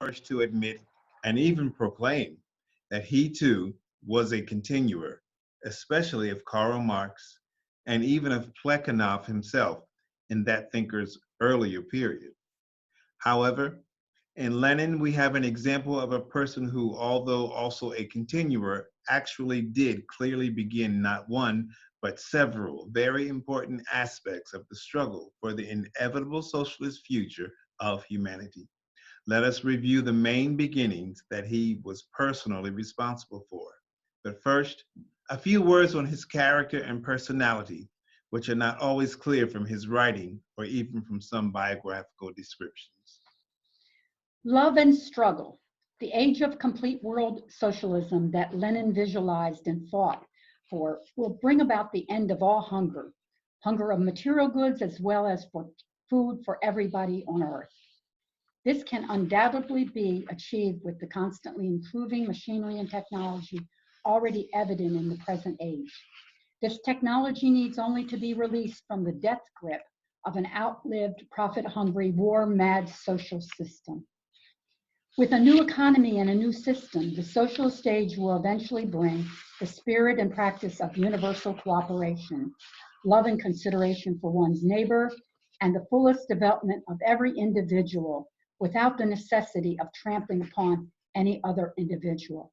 first to admit and even proclaim that he too was a continuer, especially of Karl Marx and even of Plekhanov himself in that thinker's earlier period. However, in Lenin, we have an example of a person who, although also a continuer, actually did clearly begin not one, but several very important aspects of the struggle for the inevitable socialist future of humanity. Let us review the main beginnings that he was personally responsible for. But first, a few words on his character and personality, which are not always clear from his writing or even from some biographical descriptions. Love and struggle, the age of complete world socialism that Lenin visualized and fought for, will bring about the end of all hunger, hunger of material goods as well as for food for everybody on earth. This can undoubtedly be achieved with the constantly improving machinery and technology already evident in the present age. This technology needs only to be released from the death grip of an outlived, profit-hungry, war-mad social system. With a new economy and a new system, the socialist age will eventually bring the spirit and practice of universal cooperation, love and consideration for one's neighbor, and the fullest development of every individual without the necessity of trampling upon any other individual.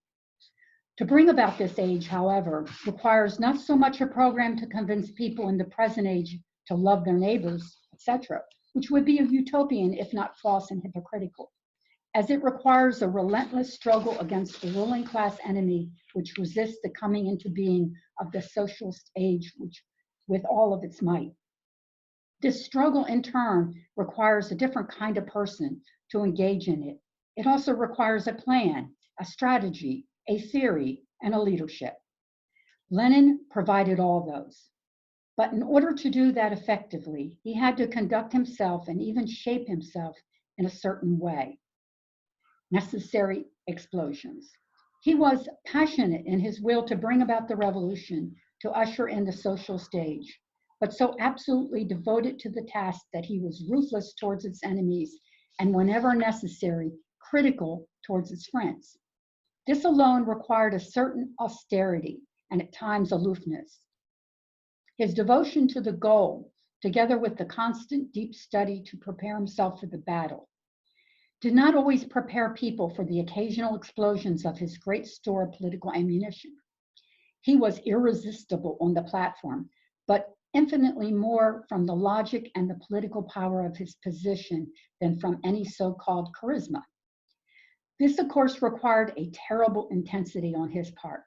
To bring about this age, however, requires not so much a program to convince people in the present age to love their neighbors, etc., which would be a utopian if not false and hypocritical, as it requires a relentless struggle against the ruling class enemy which resists the coming into being of the socialist age with all of its might. This struggle in turn requires a different kind of person to engage in it. It also requires a plan, a strategy, a theory, and a leadership. Lenin provided all those. But in order to do that effectively, he had to conduct himself and even shape himself in a certain way. Necessary explosions. He was passionate in his will to bring about the revolution, to usher in the social stage, but so absolutely devoted to the task that he was ruthless towards its enemies and, whenever necessary, critical towards its friends. This alone required a certain austerity and at times aloofness. His devotion to the goal, together with the constant deep study to prepare himself for the battle, did not always prepare people for the occasional explosions of his great store of political ammunition. He was irresistible on the platform, but infinitely more from the logic and the political power of his position than from any so-called charisma. This, of course, required a terrible intensity on his part.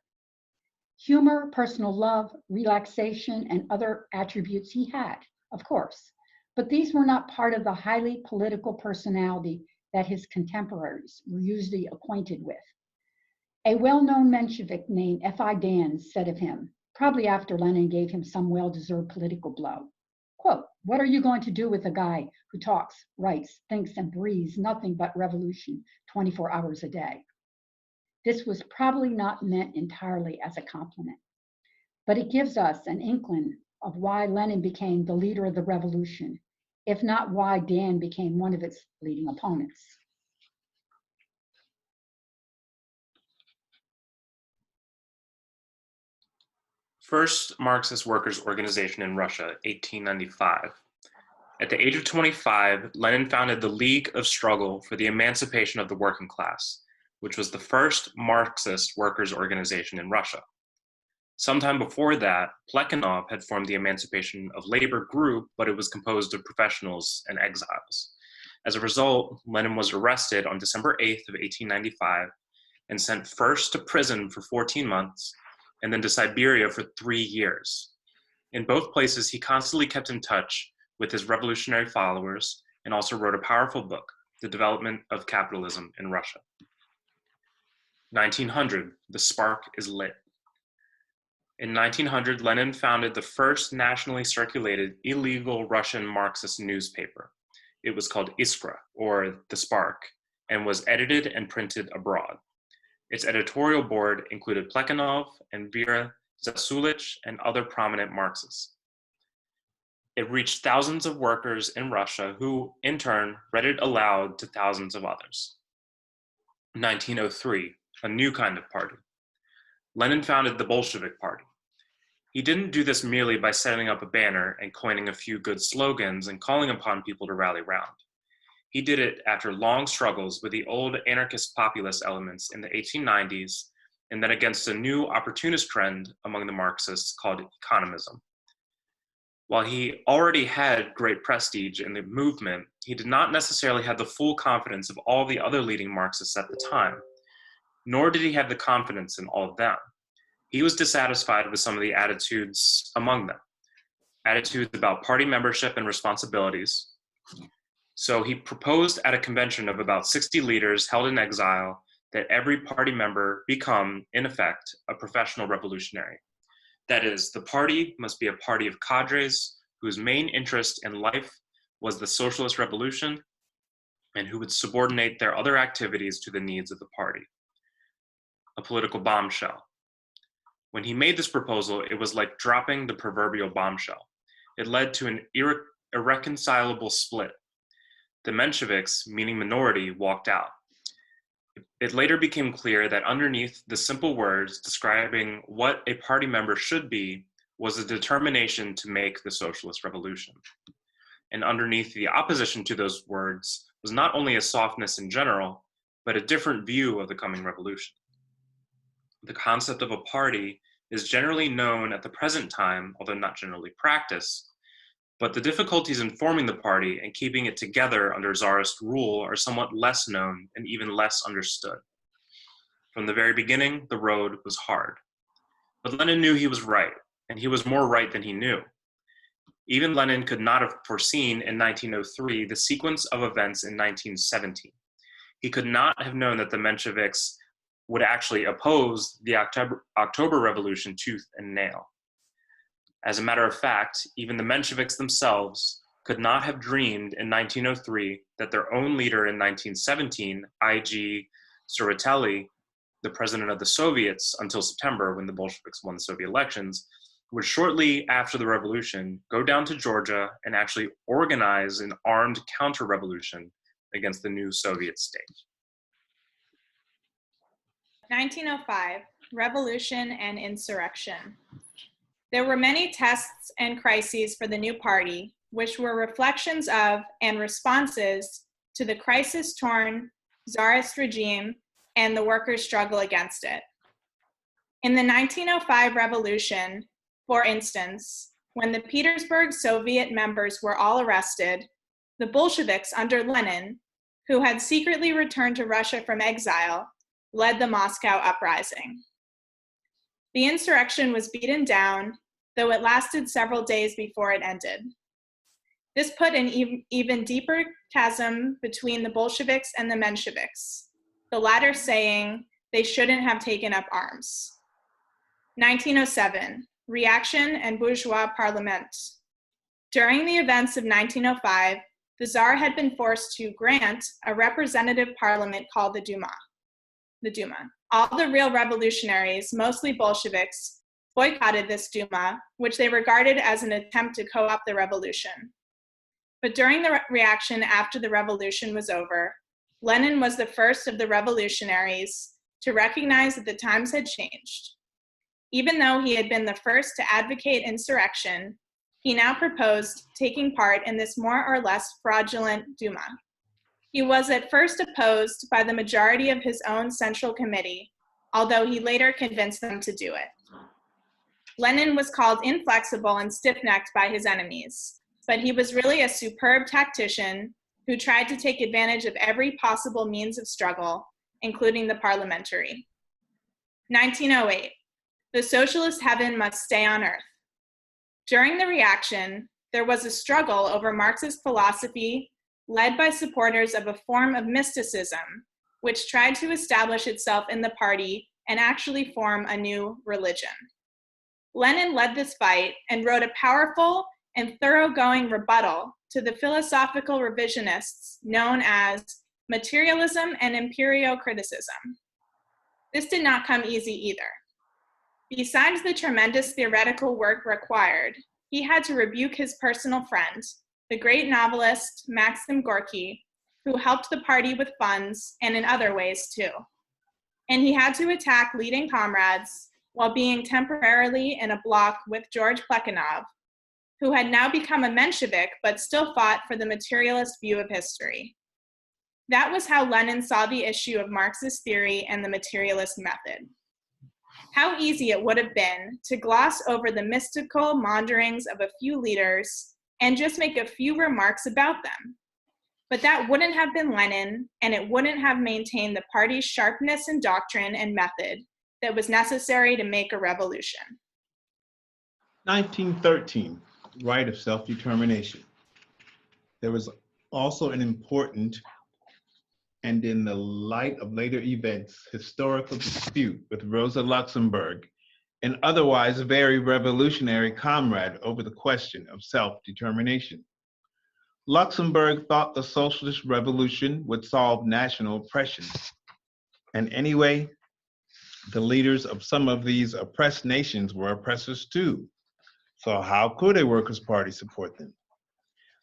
Humor, personal love, relaxation, and other attributes he had, of course, but these were not part of the highly political personality that his contemporaries were usually acquainted with. A well-known Menshevik named F.I. Dans said of him, probably after Lenin gave him some well-deserved political blow, quote, "What are you going to do with a guy who talks, writes, thinks, and breathes nothing but revolution 24 hours a day?" This was probably not meant entirely as a compliment, but it gives us an inkling of why Lenin became the leader of the revolution, if not why Dan became one of its leading opponents. First Marxist Workers' Organization in Russia, 1895. At the age of 25, Lenin founded the League of Struggle for the Emancipation of the Working Class, which was the first Marxist workers' organization in Russia. Sometime before that, Plekhanov had formed the Emancipation of Labor group, but it was composed of professionals and exiles. As a result, Lenin was arrested on December 8th of 1895 and sent first to prison for 14 months and then to Siberia for 3 years. In both places, he constantly kept in touch with his revolutionary followers and also wrote a powerful book, The Development of Capitalism in Russia. 1900, the spark is lit. In 1900, Lenin founded the first nationally circulated illegal Russian Marxist newspaper. It was called Iskra, or The Spark, and was edited and printed abroad. Its editorial board included Plekhanov and Vera Zasulich and other prominent Marxists. It reached thousands of workers in Russia who, in turn, read it aloud to thousands of others. 1903, a new kind of party. Lenin founded the Bolshevik Party. He didn't do this merely by setting up a banner and coining a few good slogans and calling upon people to rally round. He did it after long struggles with the old anarchist populist elements in the 1890s and then against a new opportunist trend among the Marxists called economism. While he already had great prestige in the movement, he did not necessarily have the full confidence of all the other leading Marxists at the time, nor did he have the confidence in all of them. He was dissatisfied with some of the attitudes among them, attitudes about party membership and responsibilities. So he proposed at a convention of about 60 leaders held in exile that every party member become, in effect, a professional revolutionary. That is, the party must be a party of cadres whose main interest in life was the socialist revolution and who would subordinate their other activities to the needs of the party. A political bombshell. When he made this proposal, it was like dropping the proverbial bombshell. It led to an irreconcilable split. The Mensheviks, meaning minority, walked out. It later became clear that underneath the simple words describing what a party member should be was a determination to make the socialist revolution. And underneath the opposition to those words was not only a softness in general, but a different view of the coming revolution. The concept of a party is generally known at the present time, although not generally practiced, but the difficulties in forming the party and keeping it together under Tsarist rule are somewhat less known and even less understood. From the very beginning, the road was hard. But Lenin knew he was right, and he was more right than he knew. Even Lenin could not have foreseen in 1903 the sequence of events in 1917. He could not have known that the Mensheviks would actually oppose the October Revolution tooth and nail. As a matter of fact, even the Mensheviks themselves could not have dreamed in 1903 that their own leader in 1917, I.G. Tseretelli, the president of the Soviets until September when the Bolsheviks won the Soviet elections, would shortly after the revolution go down to Georgia and actually organize an armed counter-revolution against the new Soviet state. 1905, Revolution and Insurrection. There were many tests and crises for the new party, which were reflections of and responses to the crisis-torn Tsarist regime and the workers' struggle against it. In the 1905 revolution, for instance, when the Petersburg Soviet members were all arrested, the Bolsheviks under Lenin, who had secretly returned to Russia from exile, led the Moscow uprising. The insurrection was beaten down, though it lasted several days before it ended. This put an even deeper chasm between the Bolsheviks and the Mensheviks, the latter saying they shouldn't have taken up arms. 1907, Reaction and Bourgeois Parliament. During the events of 1905, the Tsar had been forced to grant a representative parliament called the Duma. All the real revolutionaries, mostly Bolsheviks, boycotted this Duma, which they regarded as an attempt to co-opt the revolution. But during the reaction after the revolution was over, Lenin was the first of the revolutionaries to recognize that the times had changed. Even though he had been the first to advocate insurrection, he now proposed taking part in this more or less fraudulent Duma. He was at first opposed by the majority of his own Central Committee, although he later convinced them to do it. Lenin was called inflexible and stiff-necked by his enemies, but he was really a superb tactician who tried to take advantage of every possible means of struggle, including the parliamentary. 1908, the socialist heaven must stay on earth. During the reaction, there was a struggle over Marxist philosophy led by supporters of a form of mysticism, which tried to establish itself in the party and actually form a new religion. Lenin led this fight and wrote a powerful and thoroughgoing rebuttal to the philosophical revisionists known as materialism and imperiocriticism. This did not come easy either. Besides the tremendous theoretical work required, he had to rebuke his personal friend, the great novelist Maxim Gorky, who helped the party with funds and in other ways too. And he had to attack leading comrades while being temporarily in a block with George Plekhanov, who had now become a Menshevik but still fought for the materialist view of history. That was how Lenin saw the issue of Marxist theory and the materialist method. How easy it would have been to gloss over the mystical maunderings of a few leaders and just make a few remarks about them. But that wouldn't have been Lenin, and it wouldn't have maintained the party's sharpness in doctrine and method that was necessary to make a revolution. 1913, right of self-determination. There was also an important, and in the light of later events, historical dispute with Rosa Luxemburg, an otherwise very revolutionary comrade over the question of self-determination. Luxemburg thought the socialist revolution would solve national oppression. And anyway, the leaders of some of these oppressed nations were oppressors too. So how could a Workers' Party support them?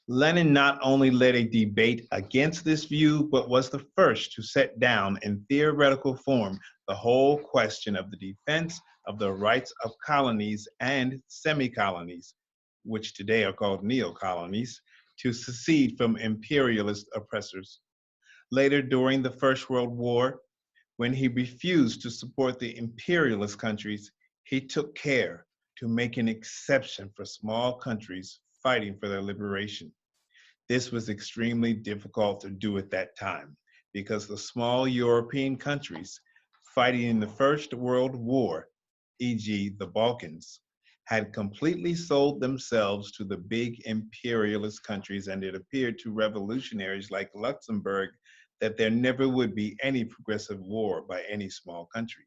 Lenin not only led a debate against this view, but was the first to set down in theoretical form the whole question of the defense of the rights of colonies and semi-colonies, which today are called neo-colonies, to secede from imperialist oppressors. Later, during the First World War, when he refused to support the imperialist countries, he took care to make an exception for small countries fighting for their liberation. This was extremely difficult to do at that time because the small European countries fighting in the First World War, e.g. the Balkans, had completely sold themselves to the big imperialist countries, and it appeared to revolutionaries like Luxemburg that there never would be any progressive war by any small country.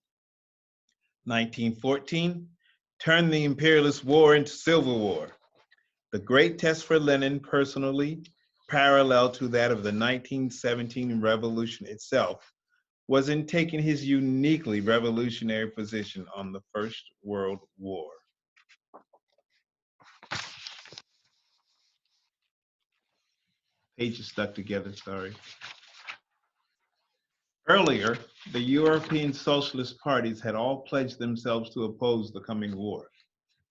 1914 turned the imperialist war into civil war. The great test for Lenin personally, parallel to that of the 1917 revolution itself, was in taking his uniquely revolutionary position on the First World War. Pages stuck together, sorry. Earlier, the European socialist parties had all pledged themselves to oppose the coming war.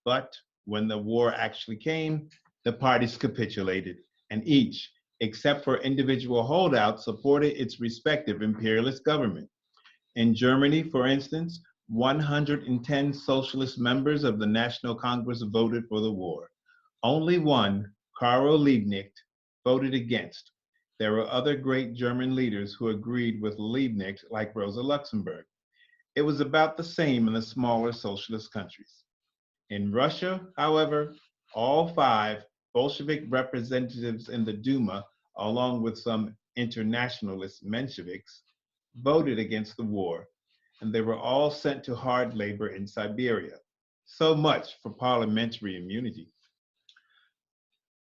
But when the war actually came, the parties capitulated, and each, except for individual holdouts, supported its respective imperialist government. In Germany, for instance, 110 socialist members of the National Congress voted for the war. Only one, Karl Liebknecht, voted against. There were other great German leaders who agreed with Liebknecht, like Rosa Luxemburg. It was about the same in the smaller socialist countries. In Russia, however, all 5 Bolshevik representatives in the Duma, along with some internationalist Mensheviks, voted against the war, and they were all sent to hard labor in Siberia. So much for parliamentary immunity.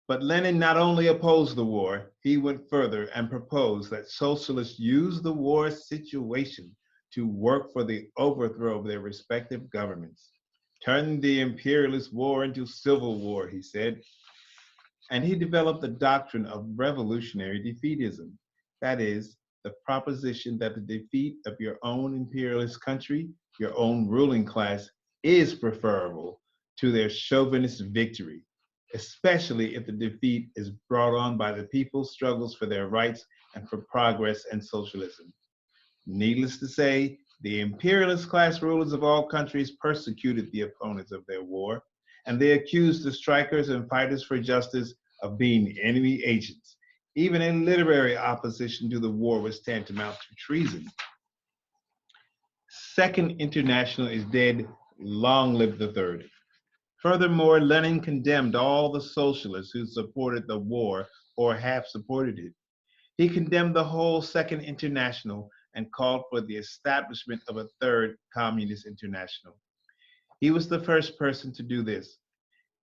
But Lenin not only opposed the war, he went further and proposed that socialists use the war situation to work for the overthrow of their respective governments. Turn the imperialist war into civil war, he said. And he developed the doctrine of revolutionary defeatism. That is, the proposition that the defeat of your own imperialist country, your own ruling class, is preferable to their chauvinist victory, especially if the defeat is brought on by the people's struggles for their rights and for progress and socialism. Needless to say, the imperialist class rulers of all countries persecuted the opponents of their war, and they accused the strikers and fighters for justice of being enemy agents. Even a literary opposition to the war was tantamount to treason. Second International is dead, long live the third. Furthermore, Lenin condemned all the socialists who supported the war or half supported it. He condemned the whole Second International and called for the establishment of a third communist international. He was the first person to do this,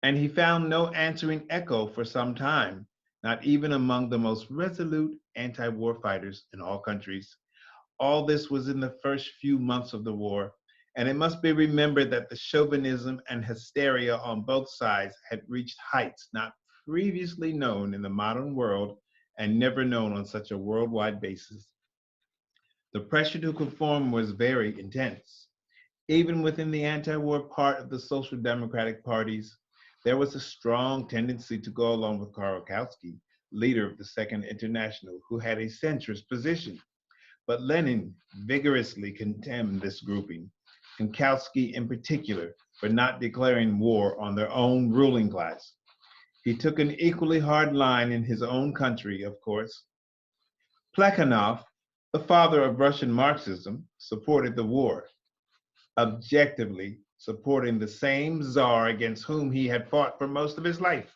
and he found no answering echo for some time, not even among the most resolute anti-war fighters in all countries. All this was in the first few months of the war, and it must be remembered that the chauvinism and hysteria on both sides had reached heights not previously known in the modern world, and never known on such a worldwide basis. The pressure to conform was very intense. Even within the anti-war part of the Social Democratic parties, there was a strong tendency to go along with Karl Kautsky, leader of the Second International, who had a centrist position. But Lenin vigorously condemned this grouping, and Kautsky in particular, for not declaring war on their own ruling class. He took an equally hard line in his own country, of course. Plekhanov, the father of Russian Marxism, supported the war, objectively supporting the same czar against whom he had fought for most of his life.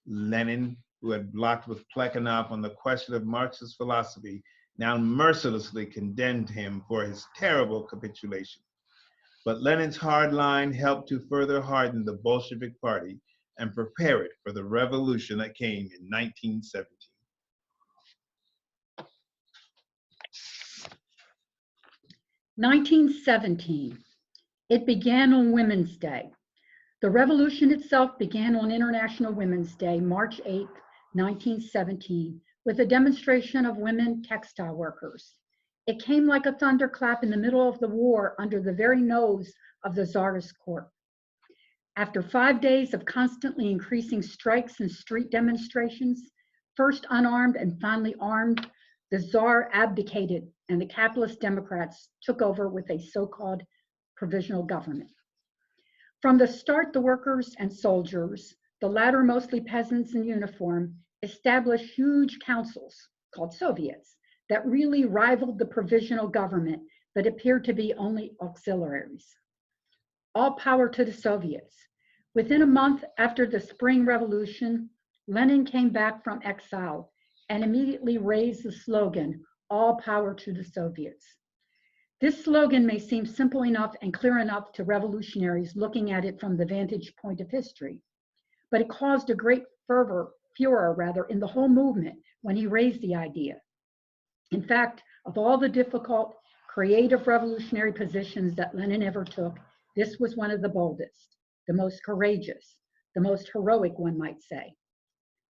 Lenin, who had blocked with Plekhanov on the question of Marxist philosophy, now mercilessly condemned him for his terrible capitulation. But Lenin's hard line helped to further harden the Bolshevik Party and prepare it for the revolution that came in 1917. "1917. It began on Women's Day. The revolution itself began on International Women's Day, March 8, 1917, with a demonstration of women textile workers. It came like a thunderclap in the middle of the war under the very nose of the Tsarist court. After 5 days of constantly increasing strikes and street demonstrations, first unarmed and finally armed, the Tsar abdicated and the capitalist Democrats took over with a so-called provisional government. From the start, the workers and soldiers, the latter mostly peasants in uniform, established huge councils called Soviets that really rivaled the provisional government but appeared to be only auxiliaries. All power to the Soviets. Within a month after the Spring Revolution, Lenin came back from exile and immediately raised the slogan, "All power to the Soviets." This slogan may seem simple enough and clear enough to revolutionaries looking at it from the vantage point of history, but it caused a great furor in the whole movement when he raised the idea. In fact, of all the difficult, creative revolutionary positions that Lenin ever took, this was one of the boldest, the most courageous, the most heroic, one might say.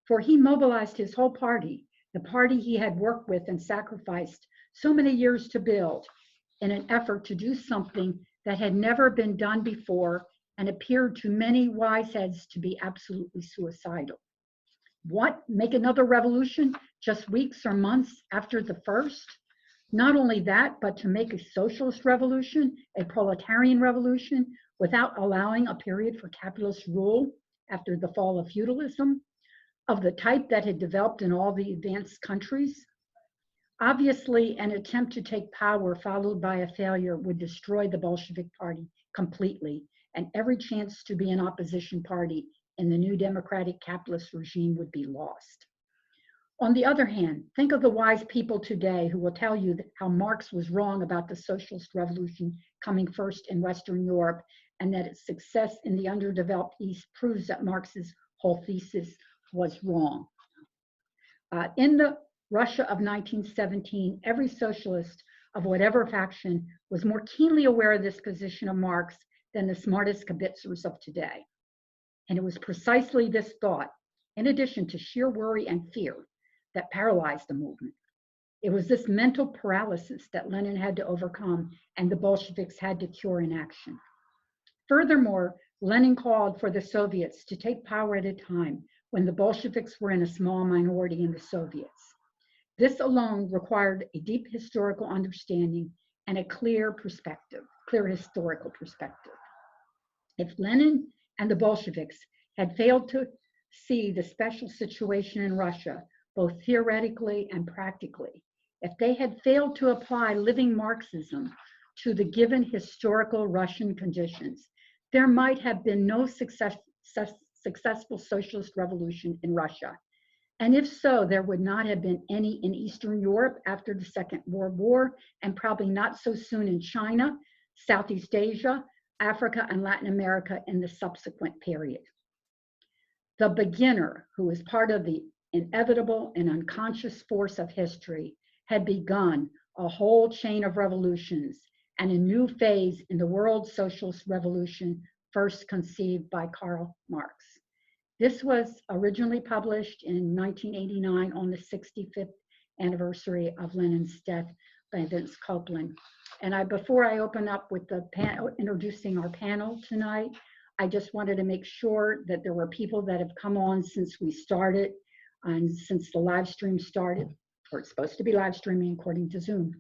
For he mobilized his whole party, the party he had worked with and sacrificed so many years to build, in an effort to do something that had never been done before and appeared to many wise heads to be absolutely suicidal. What? Make another revolution just weeks or months after the first? Not only that, but to make a socialist revolution, a proletarian revolution, without allowing a period for capitalist rule after the fall of feudalism, of the type that had developed in all the advanced countries. Obviously, an attempt to take power followed by a failure would destroy the Bolshevik Party completely, and every chance to be an opposition party in the new democratic capitalist regime would be lost. On the other hand, think of the wise people today who will tell you how Marx was wrong about the socialist revolution coming first in Western Europe, and that its success in the underdeveloped East proves that Marx's whole thesis was wrong. In the Russia of 1917, every socialist of whatever faction was more keenly aware of this position of Marx than the smartest kibitzers of today. And it was precisely this thought, in addition to sheer worry and fear, that paralyzed the movement. It was this mental paralysis that Lenin had to overcome and the Bolsheviks had to cure in action. Furthermore, Lenin called for the Soviets to take power at a time when the Bolsheviks were in a small minority in the Soviets. This alone required a deep historical understanding and a clear historical perspective. If Lenin and the Bolsheviks had failed to see the special situation in Russia, both theoretically and practically, if they had failed to apply living Marxism to the given historical Russian conditions, there might have been no successful socialist revolution in Russia. And if so, there would not have been any in Eastern Europe after the Second World War, and probably not so soon in China, Southeast Asia, Africa, and Latin America in the subsequent period. The beginner, who is part of the inevitable and unconscious force of history, had begun a whole chain of revolutions and a new phase in the world socialist revolution first conceived by Karl Marx. This was originally published in 1989 on the 65th anniversary of Lenin's death by Vince Copeland. And before I open up with the panel, introducing our panel tonight, I just wanted to make sure that there were people that have come on since we started and since the live stream started, or it's supposed to be live streaming according to Zoom,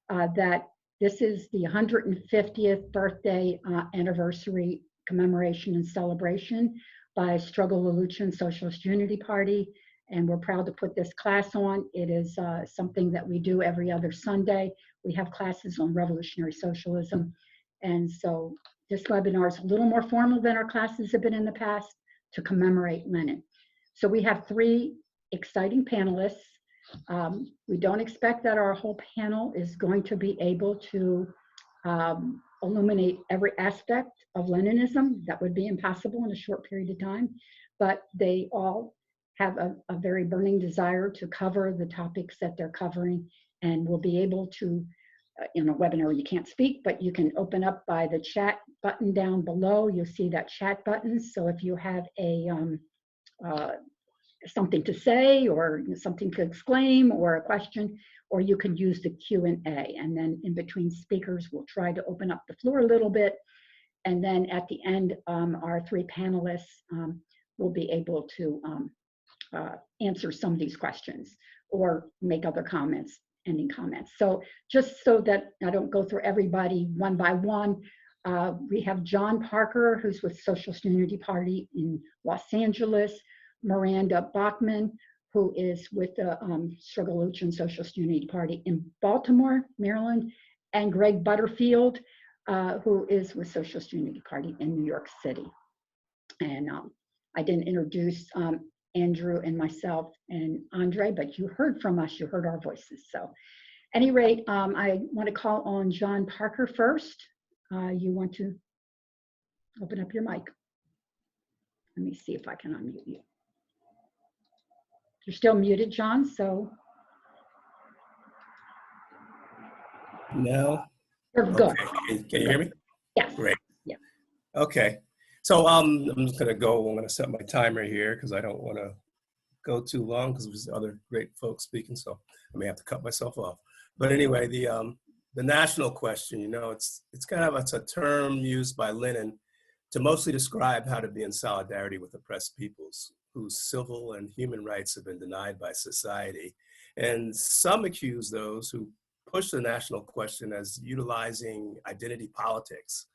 that this is the 150th birthday anniversary commemoration and celebration by Struggle Lelution Socialist Unity Party. And we're proud to put this class on. It is something that we do every other Sunday. We have classes on revolutionary socialism. And so this webinar is a little more formal than our classes have been in the past to commemorate Lenin. So we have 3 exciting panelists. We don't expect that our whole panel is going to be able to illuminate every aspect of Leninism. That would be impossible in a short period of time, but they all have a very burning desire to cover the topics that they're covering, and will be able to, in a webinar you can't speak, but you can open up by the chat button down below. You'll see that chat button. So if you have a something to say or something to exclaim or a question, or you can use the Q&A. And then in between speakers, we'll try to open up the floor a little bit. And then at the end, our 3 panelists will be able to answer some of these questions or make other comments, ending comments. So just so that I don't go through everybody one by one, we have John Parker, who's with Socialist Unity Party in Los Angeles, Miranda Bachman, who is with the Struggle Lelution Socialist Unity Party in Baltimore, Maryland, and Greg Butterfield, who is with Socialist Unity Party in New York City. And I didn't introduce Andrew and myself and Andre, but you heard from us, you heard our voices. So at any rate, I want to call on John Parker first. You want to open up your mic? Let me see if I can unmute you. You're still muted, John, so. No. You're good. Okay. Can you hear me? Yes. Great. Yeah. Okay. So I'm just going to go. I'm going to set my timer here because I don't want to go too long because there's other great folks speaking. So I may have to cut myself off. But anyway, the national question, you know, it's a term used by Lenin to mostly describe how to be in solidarity with oppressed peoples whose civil and human rights have been denied by society. And some accuse those who push the national question as utilizing identity politics.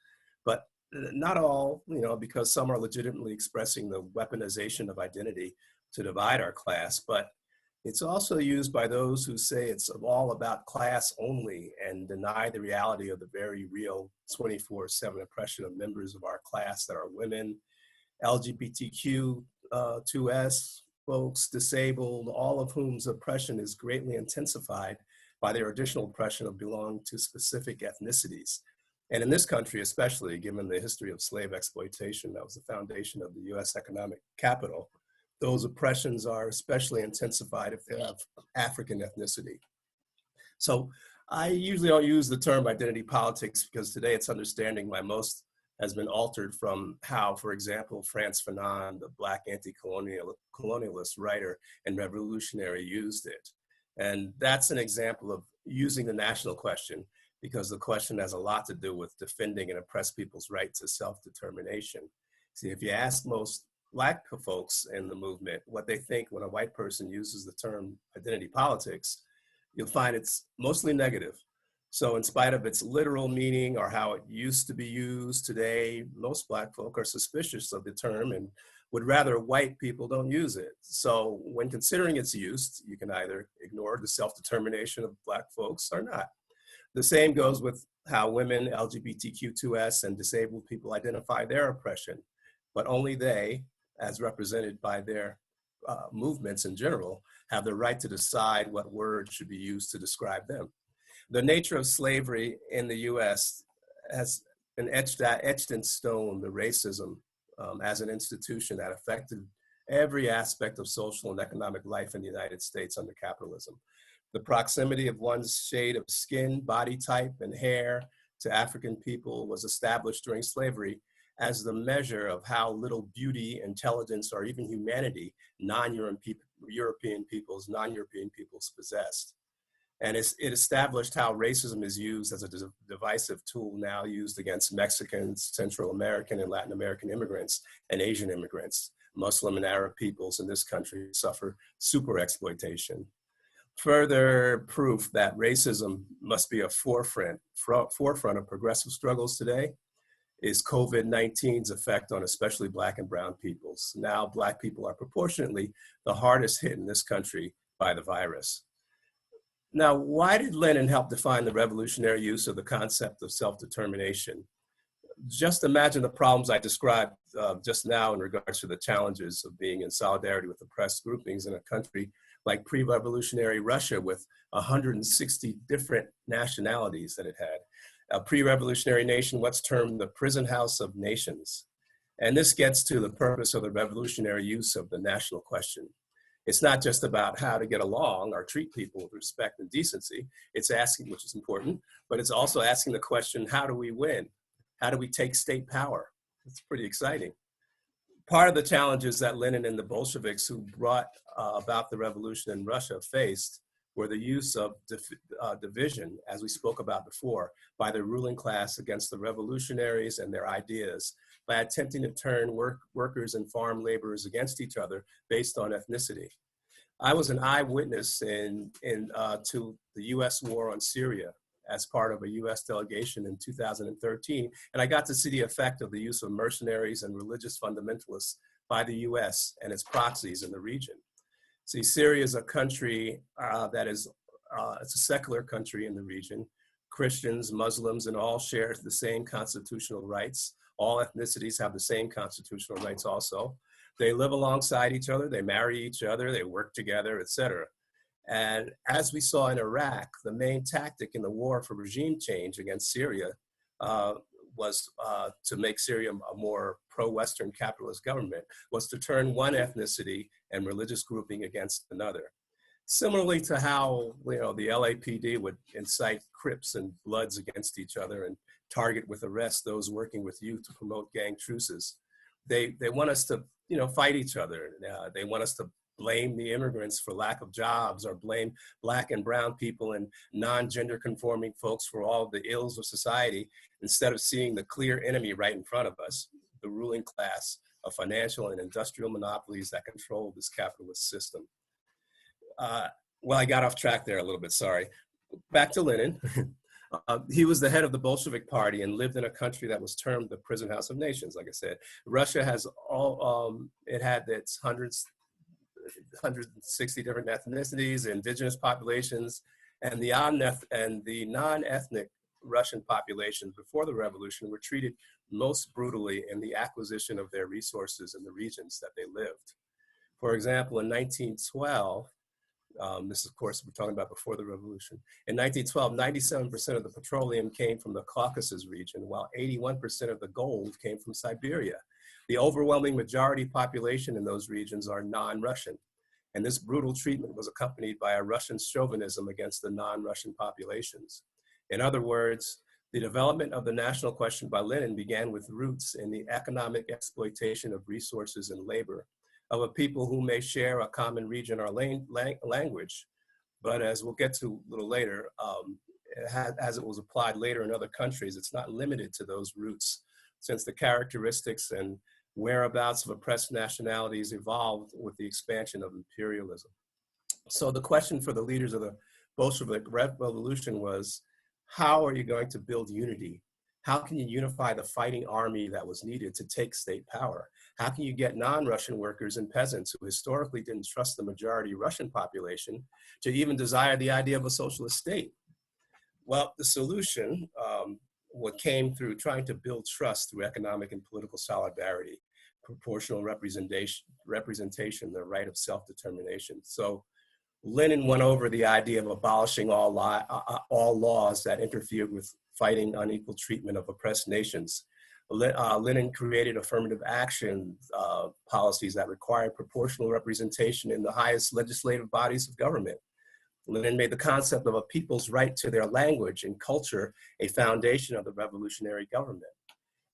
But not all, you know, because some are legitimately expressing the weaponization of identity to divide our class, but it's also used by those who say it's all about class only and deny the reality of the very real 24/7 oppression of members of our class that are women, LGBTQ2S folks, disabled, all of whom's oppression is greatly intensified by their additional oppression of belonging to specific ethnicities. And in this country, especially given the history of slave exploitation, that was the foundation of the US economic capital, those oppressions are especially intensified if they have African ethnicity. So I usually don't use the term identity politics because today it's understanding why most has been altered from how, for example, Frantz Fanon, the Black anti-colonialist writer and revolutionary, used it. And that's an example of using the national question because the question has a lot to do with defending and oppressed people's right to self-determination. See, if you ask most Black folks in the movement what they think when a white person uses the term identity politics, you'll find it's mostly negative. So in spite of its literal meaning or how it used to be used today, most Black folk are suspicious of the term and would rather white people don't use it. So when considering its use, you can either ignore the self-determination of Black folks or not. The same goes with how women, LGBTQ2S, and disabled people identify their oppression, but only they, as represented by their movements in general, have the right to decide what word should be used to describe them. The nature of slavery in the US has been etched in stone, the racism as an institution that affected every aspect of social and economic life in the United States under capitalism. The proximity of one's shade of skin, body type, and hair to African people was established during slavery as the measure of how little beauty, intelligence, or even humanity non-European peoples possessed. And it established how racism is used as a divisive tool now used against Mexicans, Central American and Latin American immigrants, and Asian immigrants. Muslim and Arab peoples in this country suffer super exploitation. Further proof that racism must be a forefront of progressive struggles today is COVID-19's effect on especially Black and brown peoples. Now, Black people are proportionately the hardest hit in this country by the virus. Now, why did Lenin help define the revolutionary use of the concept of self-determination? Just imagine the problems I described just now in regards to the challenges of being in solidarity with oppressed groupings in a country like pre-revolutionary Russia with 160 different nationalities that it had. A pre-revolutionary nation, what's termed the prison house of nations. And this gets to the purpose of the revolutionary use of the national question. It's not just about how to get along or treat people with respect and decency. It's asking, which is important, but it's also asking the question, how do we win? How do we take state power? It's pretty exciting. Part of the challenges that Lenin and the Bolsheviks who brought about the revolution in Russia faced were the use of division, as we spoke about before, by the ruling class against the revolutionaries and their ideas, by attempting to turn workers and farm laborers against each other based on ethnicity. I was an eyewitness to the US war on Syria as part of a US delegation in 2013, and I got to see the effect of the use of mercenaries and religious fundamentalists by the US and its proxies in the region. See, Syria is a country it's a secular country in the region. Christians, Muslims, and all share the same constitutional rights. All ethnicities have the same constitutional rights also. They live alongside each other, they marry each other, they work together, etc. And as we saw in Iraq, the main tactic in the war for regime change against Syria was to make Syria a more pro-Western capitalist government, was to turn one ethnicity and religious grouping against another. Similarly to how the LAPD would incite Crips and Bloods against each other and target with arrest those working with youth to promote gang truces. They want us to fight each other. They want us to blame the immigrants for lack of jobs or blame Black and brown people and non-gender conforming folks for all the ills of society instead of seeing the clear enemy right in front of us, the ruling class of financial and industrial monopolies that control this capitalist system. Well, I got off track there a little bit, sorry. Back to Lenin. He was the head of the Bolshevik Party and lived in a country that was termed the prison house of nations, like I said. Russia has it had its 160 different ethnicities, indigenous populations, and the non-ethnic Russian populations before the revolution were treated most brutally in the acquisition of their resources in the regions that they lived. For example, in 1912, this is, of course, we're talking about before the revolution. In 1912, 97% of the petroleum came from the Caucasus region, while 81% of the gold came from Siberia. The overwhelming majority population in those regions are non-Russian. And this brutal treatment was accompanied by a Russian chauvinism against the non-Russian populations. In other words, the development of the national question by Lenin began with roots in the economic exploitation of resources and labor of a people who may share a common region or language, but as we'll get to a little later, as it was applied later in other countries, it's not limited to those roots, since the characteristics and whereabouts of oppressed nationalities evolved with the expansion of imperialism. So the question for the leaders of the Bolshevik Revolution was, how are you going to build unity? How can you unify the fighting army that was needed to take state power? How can you get non-Russian workers and peasants who historically didn't trust the majority Russian population to even desire the idea of a socialist state? Well, the solution what came through trying to build trust through economic and political solidarity, proportional representation, the right of self-determination. So Lenin went over the idea of abolishing all laws that interfered with fighting unequal treatment of oppressed nations. Lenin created affirmative action policies that required proportional representation in the highest legislative bodies of government. Lenin made the concept of a people's right to their language and culture a foundation of the revolutionary government.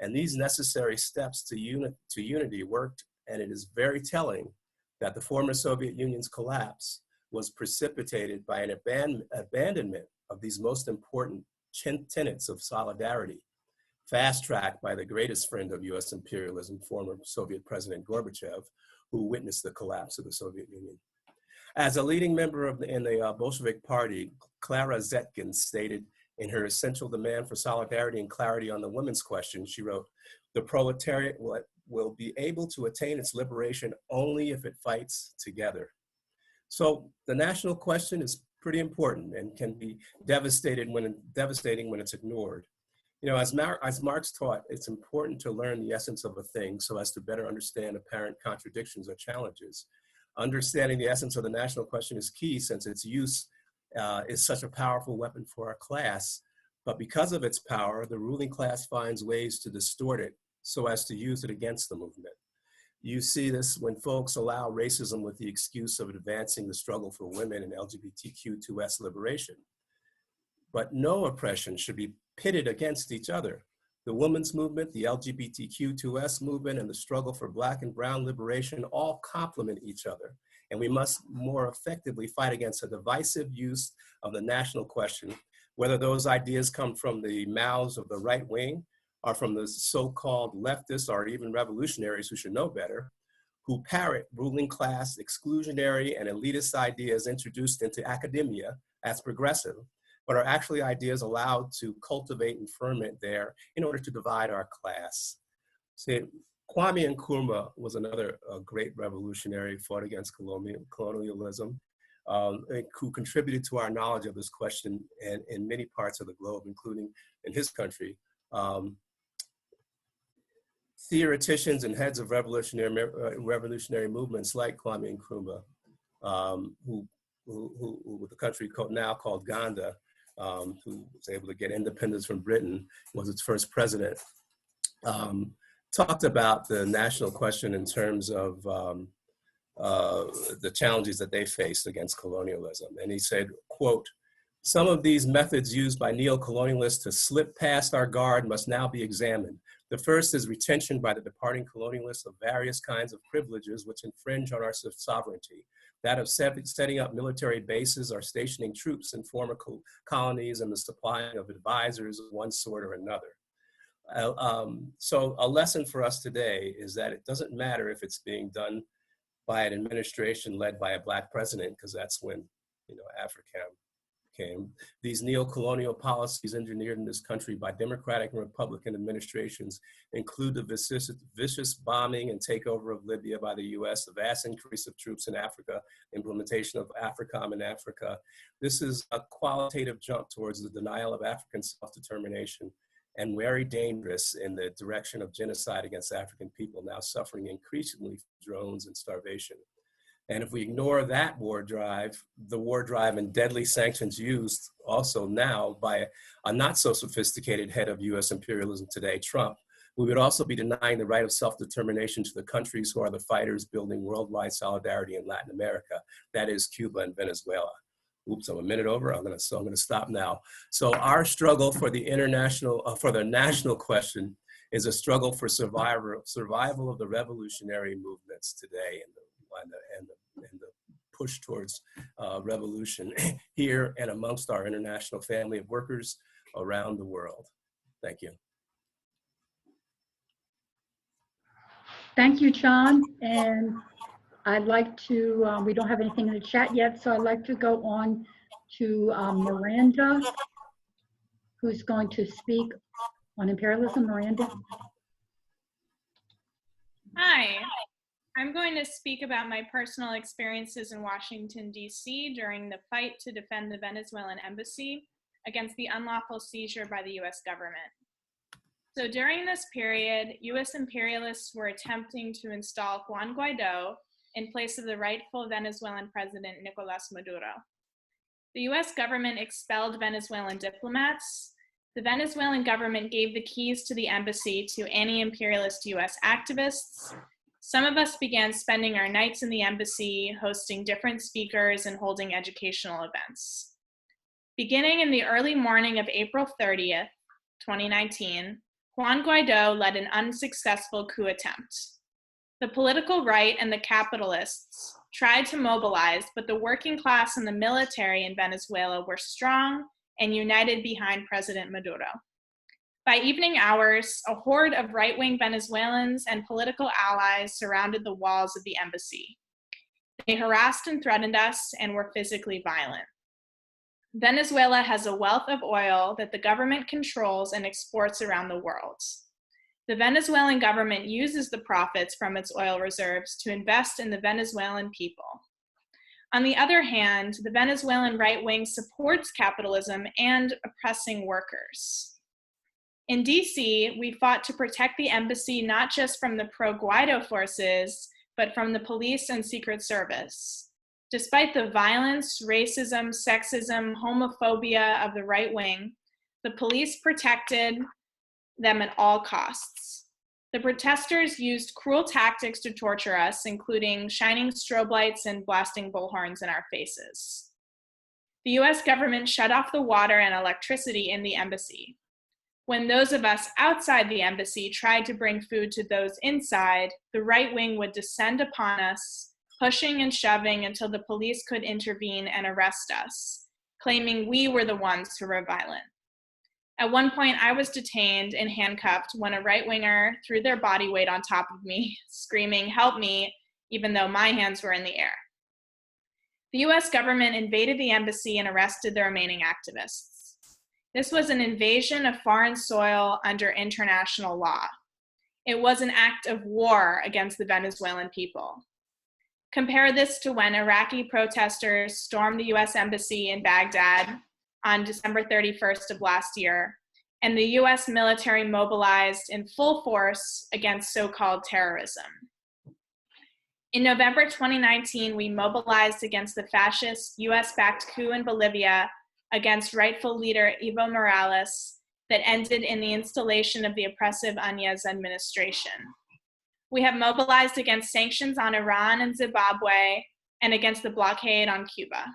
And these necessary steps to unity worked, and it is very telling that the former Soviet Union's collapse was precipitated by an abandonment of these most important tenets of solidarity, fast-tracked by the greatest friend of US imperialism, former Soviet President Gorbachev, who witnessed the collapse of the Soviet Union. As a leading member in the Bolshevik Party, Clara Zetkin stated in her essential demand for solidarity and clarity on the women's question, she wrote, "The proletariat will be able to attain its liberation only if it fights together." So the national question is pretty important and can be devastating when it's ignored. You know, as Marx taught, it's important to learn the essence of a thing so as to better understand apparent contradictions or challenges. Understanding the essence of the national question is key, since its use is such a powerful weapon for our class. But because of its power, the ruling class finds ways to distort it so as to use it against the movement. You see this when folks allow racism with the excuse of advancing the struggle for women and LGBTQ2S liberation. But no oppression should be pitted against each other. The women's movement, the LGBTQ2S movement, and the struggle for Black and Brown liberation all complement each other. And we must more effectively fight against a divisive use of the national question, whether those ideas come from the mouths of the right wing or from the so-called leftists or even revolutionaries who should know better, who parrot ruling class, exclusionary, and elitist ideas introduced into academia as progressive, but are actually ideas allowed to cultivate and ferment there in order to divide our class. See, Kwame Nkrumah was another great revolutionary, fought against colonialism, who contributed to our knowledge of this question in many parts of the globe, including in his country. Theoreticians and heads of revolutionary movements like Kwame Nkrumah, who with the country now called Ghana, who was able to get independence from Britain, was its first president, talked about the national question in terms of the challenges that they faced against colonialism. And he said, quote, "Some of these methods used by neo-colonialists to slip past our guard must now be examined. The first is retention by the departing colonialists of various kinds of privileges which infringe on our sovereignty. That of setting up military bases or stationing troops in former colonies and the supplying of advisors of one sort or another." So a lesson for us today is that it doesn't matter if it's being done by an administration led by a Black president, because that's when, you know, AFRICAM came. These neo-colonial policies engineered in this country by Democratic and Republican administrations include the vicious bombing and takeover of Libya by the US, the vast increase of troops in Africa, implementation of AFRICOM in Africa. This is a qualitative jump towards the denial of African self-determination, and very dangerous in the direction of genocide against African people, now suffering increasingly from drones and starvation. And if we ignore that war drive, the war drive and deadly sanctions used also now by a not so sophisticated head of US imperialism today, Trump, we would also be denying the right of self-determination to the countries who are the fighters building worldwide solidarity in Latin America, that is Cuba and Venezuela. Oops, I'm a minute over, I'm gonna stop now. So our struggle for the for the national question is a struggle for survival of the revolutionary movements today and the push towards revolution here and amongst our international family of workers around the world. Thank you. Thank you, John. And I'd like to, we don't have anything in the chat yet, so I'd like to go on to Miranda, who's going to speak on imperialism. Miranda. Hi, I'm going to speak about my personal experiences in Washington, D.C. during the fight to defend the Venezuelan embassy against the unlawful seizure by the U.S. government. So during this period, U.S. imperialists were attempting to install Juan Guaido in place of the rightful Venezuelan president, Nicolas Maduro. The US government expelled Venezuelan diplomats. The Venezuelan government gave the keys to the embassy to anti-imperialist US activists. Some of us began spending our nights in the embassy, hosting different speakers and holding educational events. Beginning in the early morning of April 30th, 2019, Juan Guaido led an unsuccessful coup attempt. The political right and the capitalists tried to mobilize, but the working class and the military in Venezuela were strong and united behind President Maduro. By evening hours, a horde of right-wing Venezuelans and political allies surrounded the walls of the embassy. They harassed and threatened us and were physically violent. Venezuela has a wealth of oil that the government controls and exports around the world. The Venezuelan government uses the profits from its oil reserves to invest in the Venezuelan people. On the other hand, the Venezuelan right wing supports capitalism and oppressing workers. In DC, we fought to protect the embassy not just from the pro-Guaido forces, but from the police and Secret Service. Despite the violence, racism, sexism, homophobia of the right wing, the police protected them at all costs. The protesters used cruel tactics to torture us, including shining strobe lights and blasting bullhorns in our faces. The US government shut off the water and electricity in the embassy. When those of us outside the embassy tried to bring food to those inside, the right wing would descend upon us, pushing and shoving until the police could intervene and arrest us, claiming we were the ones who were violent. At one point, I was detained and handcuffed when a right-winger threw their body weight on top of me, screaming, "Help me," even though my hands were in the air. The US government invaded the embassy and arrested the remaining activists. This was an invasion of foreign soil under international law. It was an act of war against the Venezuelan people. Compare this to when Iraqi protesters stormed the US embassy in Baghdad on December 31st of last year, and the US military mobilized in full force against so-called terrorism. In November 2019, we mobilized against the fascist US-backed coup in Bolivia against rightful leader Evo Morales that ended in the installation of the oppressive Áñez administration. We have mobilized against sanctions on Iran and Zimbabwe and against the blockade on Cuba.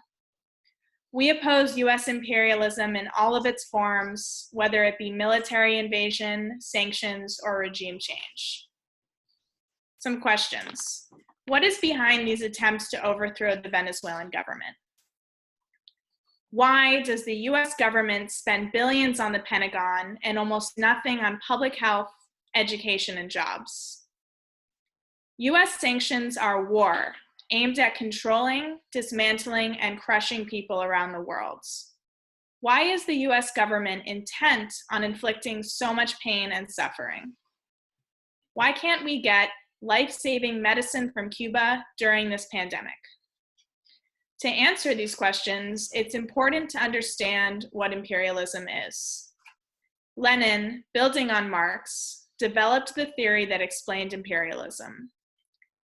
We oppose US imperialism in all of its forms, whether it be military invasion, sanctions, or regime change. Some questions. What is behind these attempts to overthrow the Venezuelan government? Why does the US government spend billions on the Pentagon and almost nothing on public health, education, and jobs? US sanctions are war, aimed at controlling, dismantling, and crushing people around the world. Why is the US government intent on inflicting so much pain and suffering? Why can't we get life-saving medicine from Cuba during this pandemic? To answer these questions, it's important to understand what imperialism is. Lenin, building on Marx, developed the theory that explained imperialism.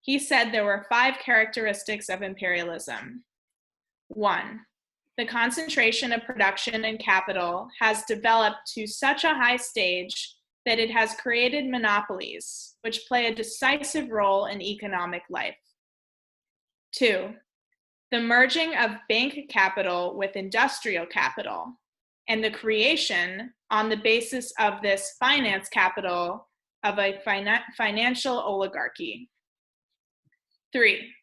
He said there were 5 characteristics of imperialism. 1, the concentration of production and capital has developed to such a high stage that it has created monopolies, which play a decisive role in economic life. 2, the merging of bank capital with industrial capital, and the creation, on the basis of this finance capital, of a financial oligarchy. 3,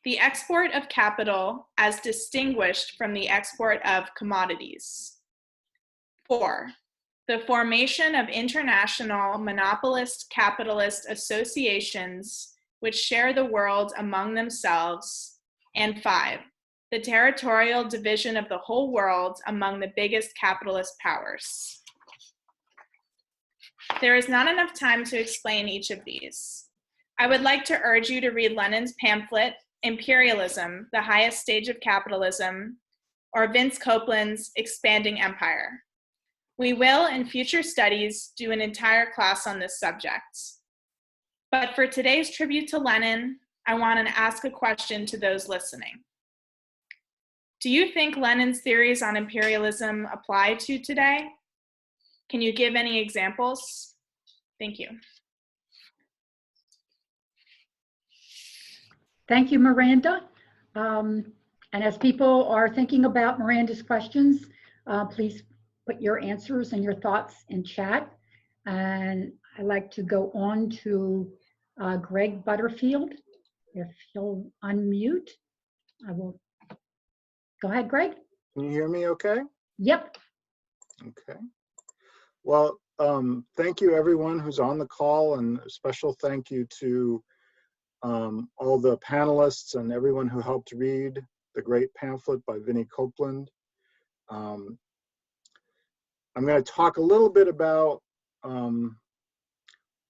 the export of capital as distinguished from the export of commodities. 4, the formation of international monopolist capitalist associations which share the world among themselves. And 5, the territorial division of the whole world among the biggest capitalist powers. There is not enough time to explain each of these. I would like to urge you to read Lenin's pamphlet, Imperialism, the Highest Stage of Capitalism, or Vince Copeland's Expanding Empire. We will, in future studies, do an entire class on this subject. But for today's tribute to Lenin, I want to ask a question to those listening. Do you think Lenin's theories on imperialism apply to today? Can you give any examples? Thank you. Thank you, Miranda. And as people are thinking about Miranda's questions, please put your answers and your thoughts in chat. And I'd like to go on to Greg Butterfield. If you'll unmute, I will. Go ahead, Greg. Can you hear me okay? Yep. Okay. Well, thank you everyone who's on the call, and a special thank you to all the panelists and everyone who helped read the great pamphlet by Vinnie Copeland. I'm going to talk a little bit about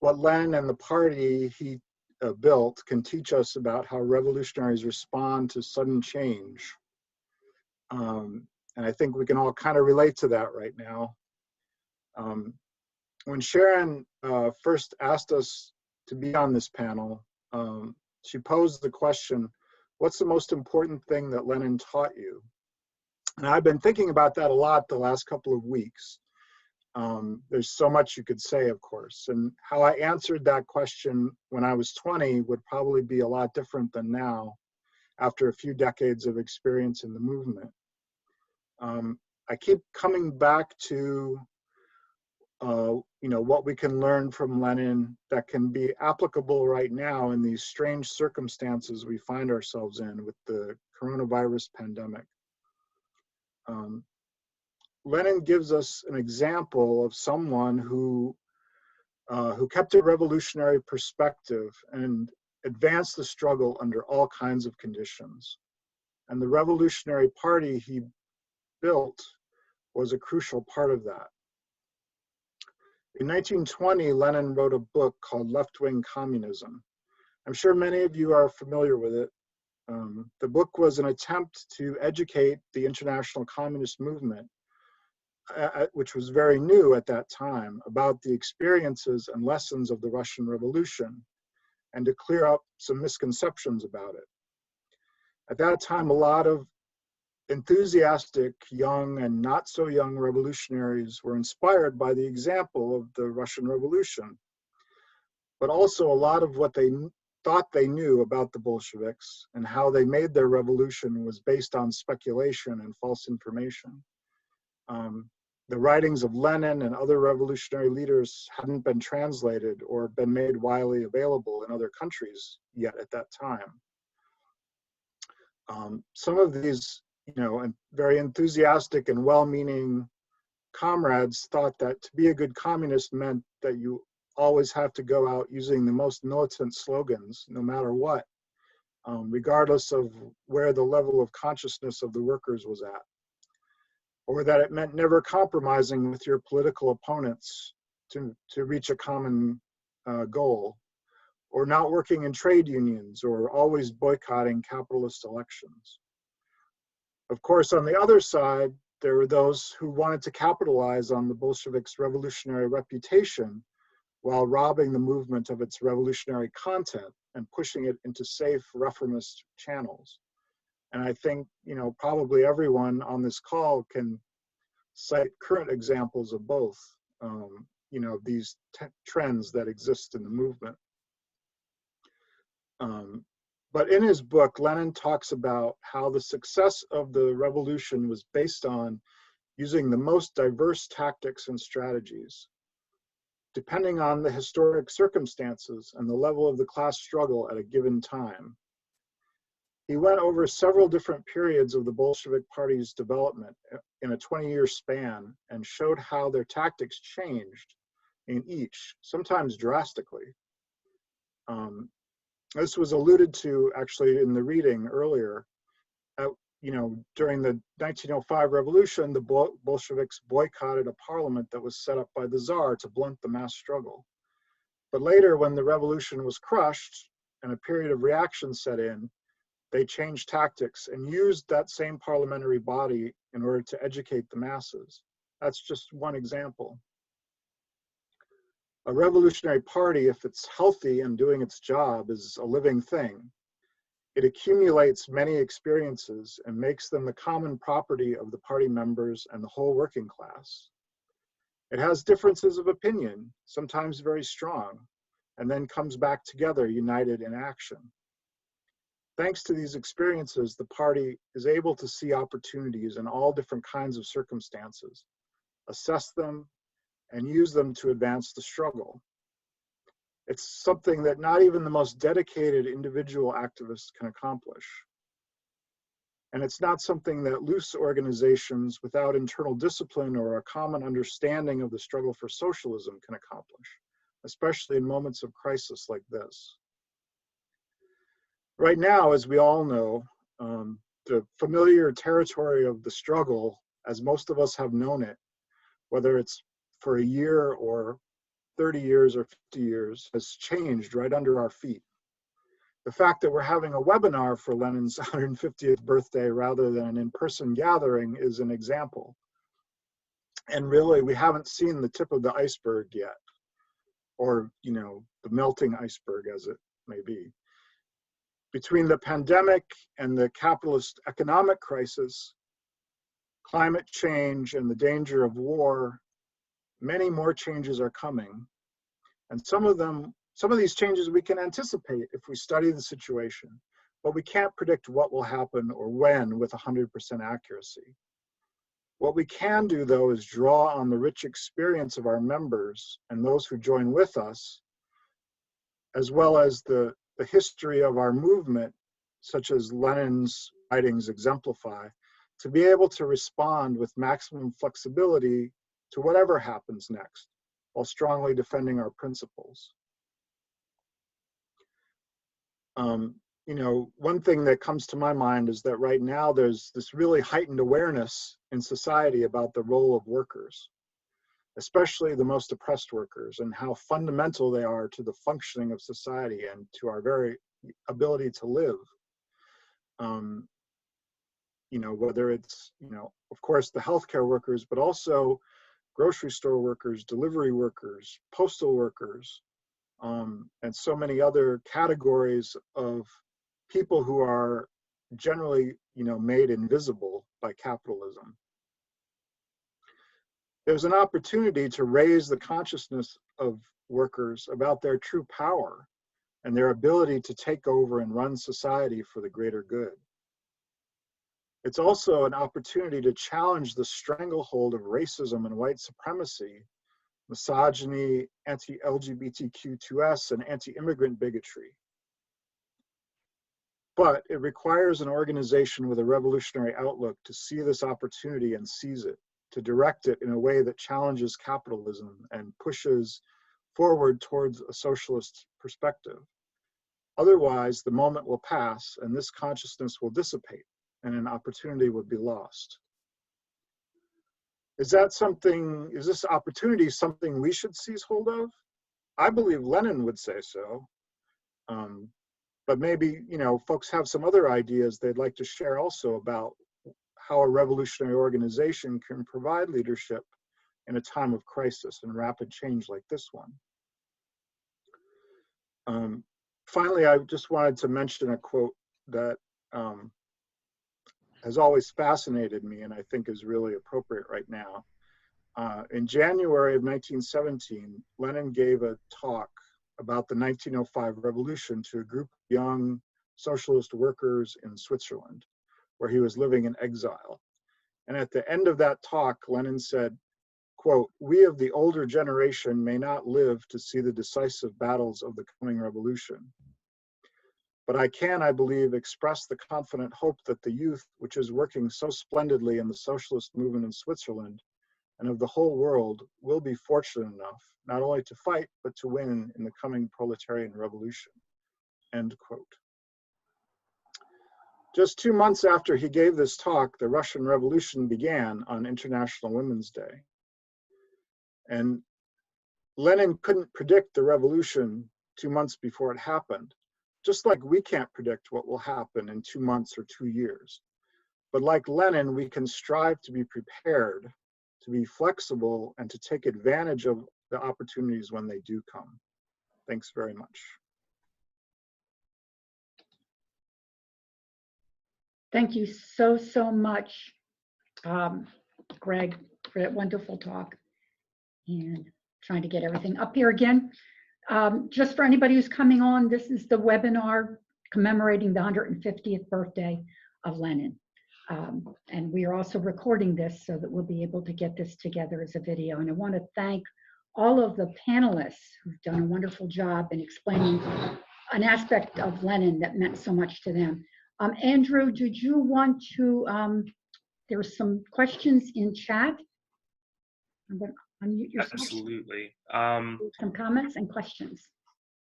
what Lenin and the party he built can teach us about how revolutionaries respond to sudden change. And I think we can all kind of relate to that right now. When Sharon first asked us to be on this panel, she posed the question, what's the most important thing that Lenin taught you? And I've been thinking about that a lot the last couple of weeks. There's so much you could say, of course, and how I answered that question when I was 20 would probably be a lot different than now, after a few decades of experience in the movement. I keep coming back to what we can learn from Lenin that can be applicable right now in these strange circumstances we find ourselves in with the coronavirus pandemic. Lenin gives us an example of someone who kept a revolutionary perspective and advanced the struggle under all kinds of conditions. And the revolutionary party he built was a crucial part of that. In 1920, Lenin wrote a book called Left-Wing Communism. I'm sure many of you are familiar with it. The book was an attempt to educate the international communist movement, which was very new at that time, about the experiences and lessons of the Russian Revolution, and to clear up some misconceptions about it. At that time, a lot of enthusiastic young and not so young revolutionaries were inspired by the example of the Russian Revolution, but also a lot of what they thought they knew about the Bolsheviks and how they made their revolution was based on speculation and false information. The writings of Lenin and other revolutionary leaders hadn't been translated or been made widely available in other countries yet at that time. Some of these very enthusiastic and well-meaning comrades thought that to be a good communist meant that you always have to go out using the most militant slogans, no matter what, regardless of where the level of consciousness of the workers was at, or that it meant never compromising with your political opponents to reach a common goal, or not working in trade unions, or always boycotting capitalist elections. Of course, on the other side, there were those who wanted to capitalize on the Bolsheviks' revolutionary reputation while robbing the movement of its revolutionary content and pushing it into safe reformist channels. And I think, probably everyone on this call can cite current examples of both, these trends that exist in the movement. But in his book, Lenin talks about how the success of the revolution was based on using the most diverse tactics and strategies, depending on the historic circumstances and the level of the class struggle at a given time. He went over several different periods of the Bolshevik Party's development in a 20-year span and showed how their tactics changed in each, sometimes drastically. This was alluded to actually in the reading earlier. During the 1905 revolution, the Bolsheviks boycotted a parliament that was set up by the Tsar to blunt the mass struggle. But later, when the revolution was crushed and a period of reaction set in, they changed tactics and used that same parliamentary body in order to educate the masses. That's just one example. A revolutionary party, if it's healthy and doing its job, is a living thing. It accumulates many experiences and makes them the common property of the party members and the whole working class. It has differences of opinion, sometimes very strong, and then comes back together united in action. Thanks to these experiences, the party is able to see opportunities in all different kinds of circumstances, assess them, and use them to advance the struggle. It's something that not even the most dedicated individual activists can accomplish. And it's not something that loose organizations without internal discipline or a common understanding of the struggle for socialism can accomplish, especially in moments of crisis like this. Right now, as we all know, the familiar territory of the struggle, as most of us have known it, whether it's for a year or 30 years or 50 years, has changed right under our feet. The fact that we're having a webinar for Lenin's 150th birthday rather than an in-person gathering is an example. And really, we haven't seen the tip of the iceberg yet, or, you know, the melting iceberg as it may be. Between the pandemic and the capitalist economic crisis, climate change and the danger of war, many more changes are coming. And some of these changes we can anticipate if we study the situation, but we can't predict what will happen or when with 100% accuracy. What we can do, though, is draw on the rich experience of our members and those who join with us, as well as the history of our movement, such as Lenin's writings exemplify, to be able to respond with maximum flexibility to whatever happens next, while strongly defending our principles. You know, one thing that comes to my mind is that right now there's this really heightened awareness in society about the role of workers, especially the most oppressed workers, and how fundamental they are to the functioning of society and to our very ability to live. You know, whether it's, you know, of course, the healthcare workers, but also grocery store workers, delivery workers, postal workers, and so many other categories of people who are generally, you know, made invisible by capitalism. There's an opportunity to raise the consciousness of workers about their true power and their ability to take over and run society for the greater good. It's also an opportunity to challenge the stranglehold of racism and white supremacy, misogyny, anti-LGBTQ2S, and anti-immigrant bigotry. But it requires an organization with a revolutionary outlook to see this opportunity and seize it, to direct it in a way that challenges capitalism and pushes forward towards a socialist perspective. Otherwise, the moment will pass and this consciousness will dissipate and an opportunity would be lost. Is this opportunity something we should seize hold of? I believe Lenin would say so. But maybe, you know, folks have some other ideas they'd like to share also about how a revolutionary organization can provide leadership in a time of crisis and rapid change like this one. Finally, I just wanted to mention a quote that has always fascinated me and I think is really appropriate right now. In January of 1917, Lenin gave a talk about the 1905 revolution to a group of young socialist workers in Switzerland, where he was living in exile. And at the end of that talk, Lenin said, quote, "We of the older generation may not live to see the decisive battles of the coming revolution. But I can, I believe, express the confident hope that the youth, which is working so splendidly in the socialist movement in Switzerland and of the whole world, will be fortunate enough not only to fight, but to win in the coming proletarian revolution." End quote. Just 2 months after he gave this talk, the Russian Revolution began on International Women's Day. And Lenin couldn't predict the revolution 2 months before it happened, just like we can't predict what will happen in 2 months or 2 years. But like Lenin, we can strive to be prepared, to be flexible, and to take advantage of the opportunities when they do come. Thanks very much. Thank you so, so much, Greg, for that wonderful talk. And trying to get everything up here again. Just for anybody who's coming on, this is the webinar commemorating the 150th birthday of Lenin. And we are also recording this so that we'll be able to get this together as a video. And I want to thank all of the panelists who've done a wonderful job in explaining an aspect of Lenin that meant so much to them. Andrew, did you want to, there's some questions in chat. I'm going to unmute yourself. Absolutely. Some comments and questions.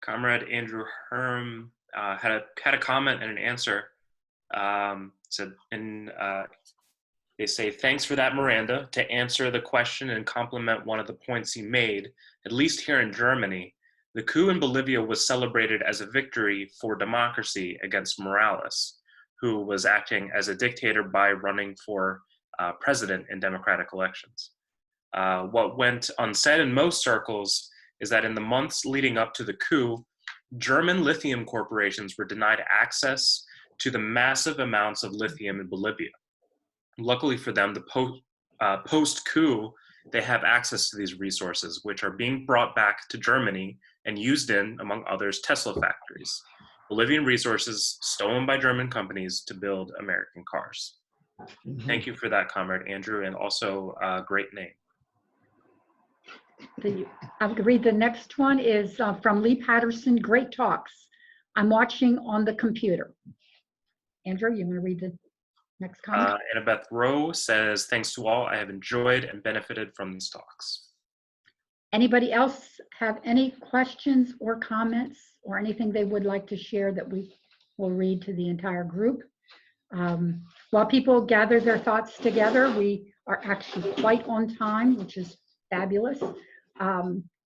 Comrade Andrew Herm had a comment and an answer. They say, thanks for that, Miranda. To answer the question and complement one of the points he made, at least here in Germany, the coup in Bolivia was celebrated as a victory for democracy against Morales, who was acting as a dictator by running for president in democratic elections. What went unsaid in most circles is that in the months leading up to the coup, German lithium corporations were denied access to the massive amounts of lithium in Bolivia. Luckily for them, the post-coup, they have access to these resources, which are being brought back to Germany and used in, among others, Tesla factories. Bolivian resources stolen by German companies to build American cars. Thank you for that, Comrade Andrew, and also a great name. I would read the next one is from Lee Patterson, great talks. I'm watching on the computer. Andrew, you want to read the next comment? Annabeth Rowe says, thanks to all, I have enjoyed and benefited from these talks. Anybody else have any questions or comments or anything they would like to share that we will read to the entire group? While people gather their thoughts together, we are actually quite on time, which is fabulous.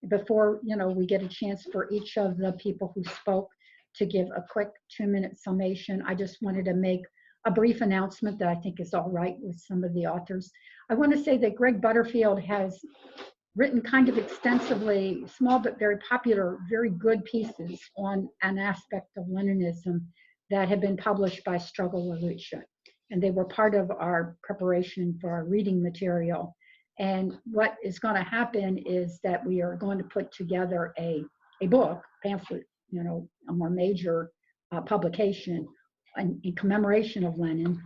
Before we get a chance for each of the people who spoke to give a quick 2-minute summation, I just wanted to make a brief announcement that I think is all right with some of the authors. I want to say that Greg Butterfield has written kind of extensively, small but very popular, very good pieces on an aspect of Leninism that have been published by Struggle La Lucha. And they were part of our preparation for our reading material. And what is going to happen is that we are going to put together a book, pamphlet, a more major publication in commemoration of Lenin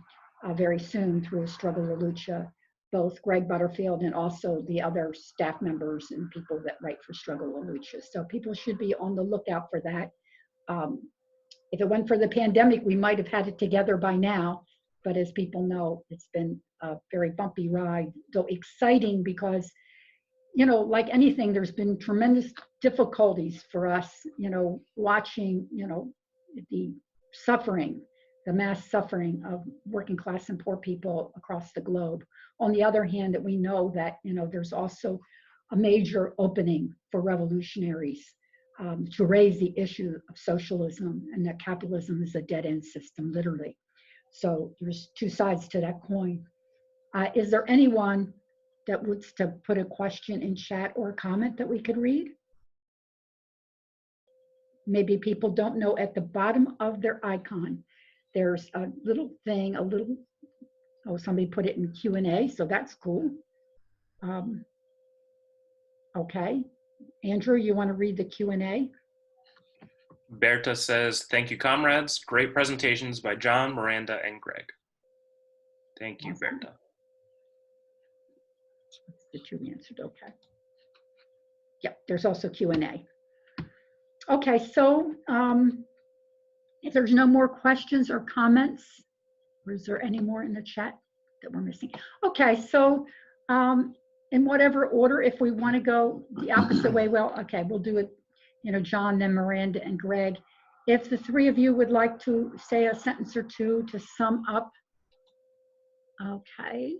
very soon through Struggle La Lucha, both Greg Butterfield and also the other staff members and people that write for Struggle La Lucha. So people should be on the lookout for that. If it weren't for the pandemic, we might have had it together by now. But as people know, it's been a very bumpy ride, though exciting because, like anything, there's been tremendous difficulties for us, watching, the suffering, the mass suffering of working class and poor people across the globe. On the other hand, that we know that, there's also a major opening for revolutionaries to raise the issue of socialism and that capitalism is a dead-end system, literally. So there's two sides to that coin. Is there anyone that wants to put a question in chat or a comment that we could read? Maybe people don't know at the bottom of their icon, there's a little thing, oh, somebody put it in Q&A, so that's cool. Okay, Andrew, you want to read the Q&A? Berta says, thank you, comrades. Great presentations by John, Miranda, and Greg. Thank you, Awesome. Berta. The two answered, okay. Yep, there's also Q&A. Okay, so if there's no more questions or comments, or is there any more in the chat that we're missing? Okay, so in whatever order, if we want to go the opposite way, well, okay, we'll do it, John, then Miranda and Greg. If the three of you would like to say a sentence or two to sum up. Okay.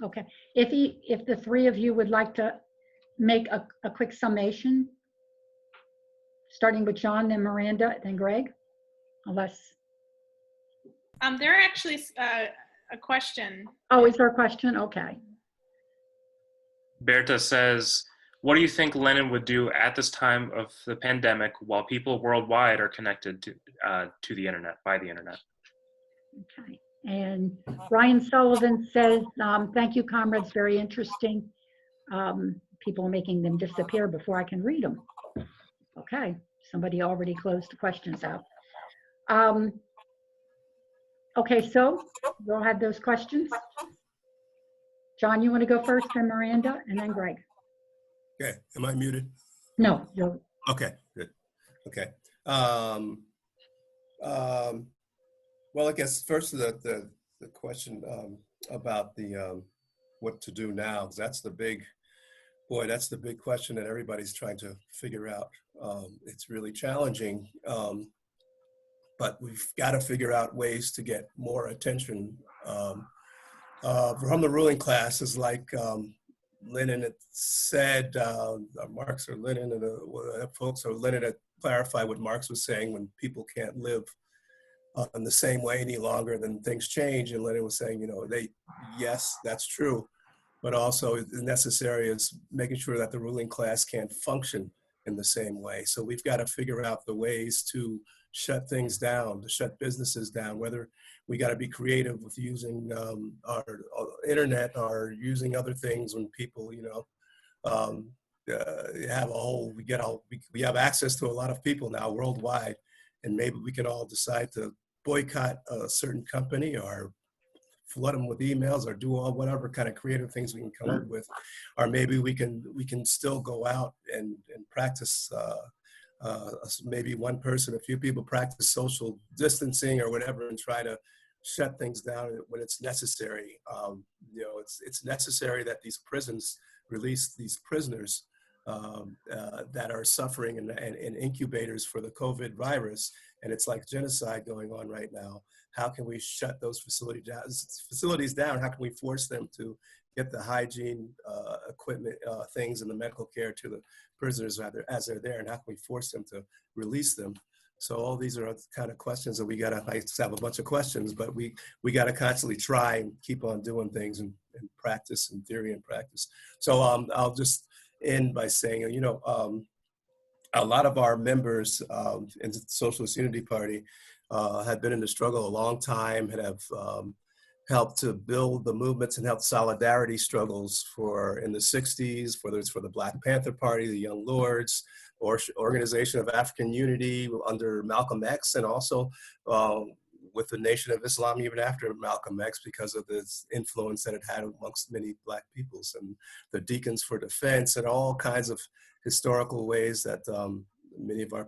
Okay, if the three of you would like to make a quick summation, starting with John, then Miranda, then Greg, unless. There are actually a question. Oh, is there a question? Okay. Berta says, what do you think Lenin would do at this time of the pandemic while people worldwide are connected to the internet, by the internet? Okay. And Ryan Sullivan says, thank you, comrades, very interesting. People are making them disappear before I can read them. Okay, somebody already closed the questions out. Okay, so we'll have those questions. John, you want to go first, then Miranda, and then Greg? Okay, am I muted? No, you're. Okay, good. Okay. Well, I guess first the question about the what to do now, 'cause that's the big question that everybody's trying to figure out. It's really challenging, but we've got to figure out ways to get more attention from the ruling classes, like Lenin had said, Marx or Lenin, and folks, or Lenin had clarified what Marx was saying when people can't live in the same way any longer, then things change. And Lenin was saying, yes, that's true, but also necessary is making sure that the ruling class can't function in the same way. So we've got to figure out the ways to shut things down, to shut businesses down, whether we got to be creative with using our internet or using other things when people, we have access to a lot of people now worldwide, and maybe we can all decide to boycott a certain company or flood them with emails or do all whatever kind of creative things we can come up with, or maybe we can still go out and practice. Maybe one person, a few people practice social distancing or whatever, and try to shut things down when it's necessary. It's necessary that these prisons release these prisoners that are suffering in incubators for the COVID virus, and it's like genocide going on right now. How can we shut those facilities down? How can we force them to get the hygiene equipment, things, and the medical care to the prisoners as they're there? And how can we force them to release them? So all these are the kind of questions that I have a bunch of questions, but we gotta constantly try and keep on doing things and practice, and theory and practice. So I'll just end by saying, a lot of our members in the Socialist Unity Party had been in the struggle a long time, and have helped to build the movements and help solidarity struggles in the 60s, whether it's for the Black Panther Party, the Young Lords, or Organization of African Unity under Malcolm X, and also with the Nation of Islam even after Malcolm X, because of the influence that it had amongst many Black peoples, and the Deacons for Defense, and all kinds of historical ways that many of our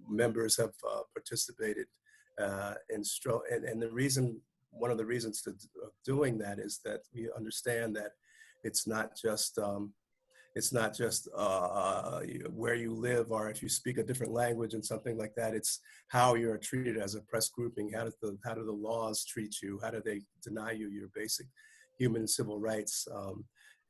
members have participated in. One of the reasons of doing that is that we understand that it's not just where you live, or if you speak a different language and something like that. It's how you're treated as a oppressed grouping. How do the laws treat you? How do they deny you your basic human and civil rights?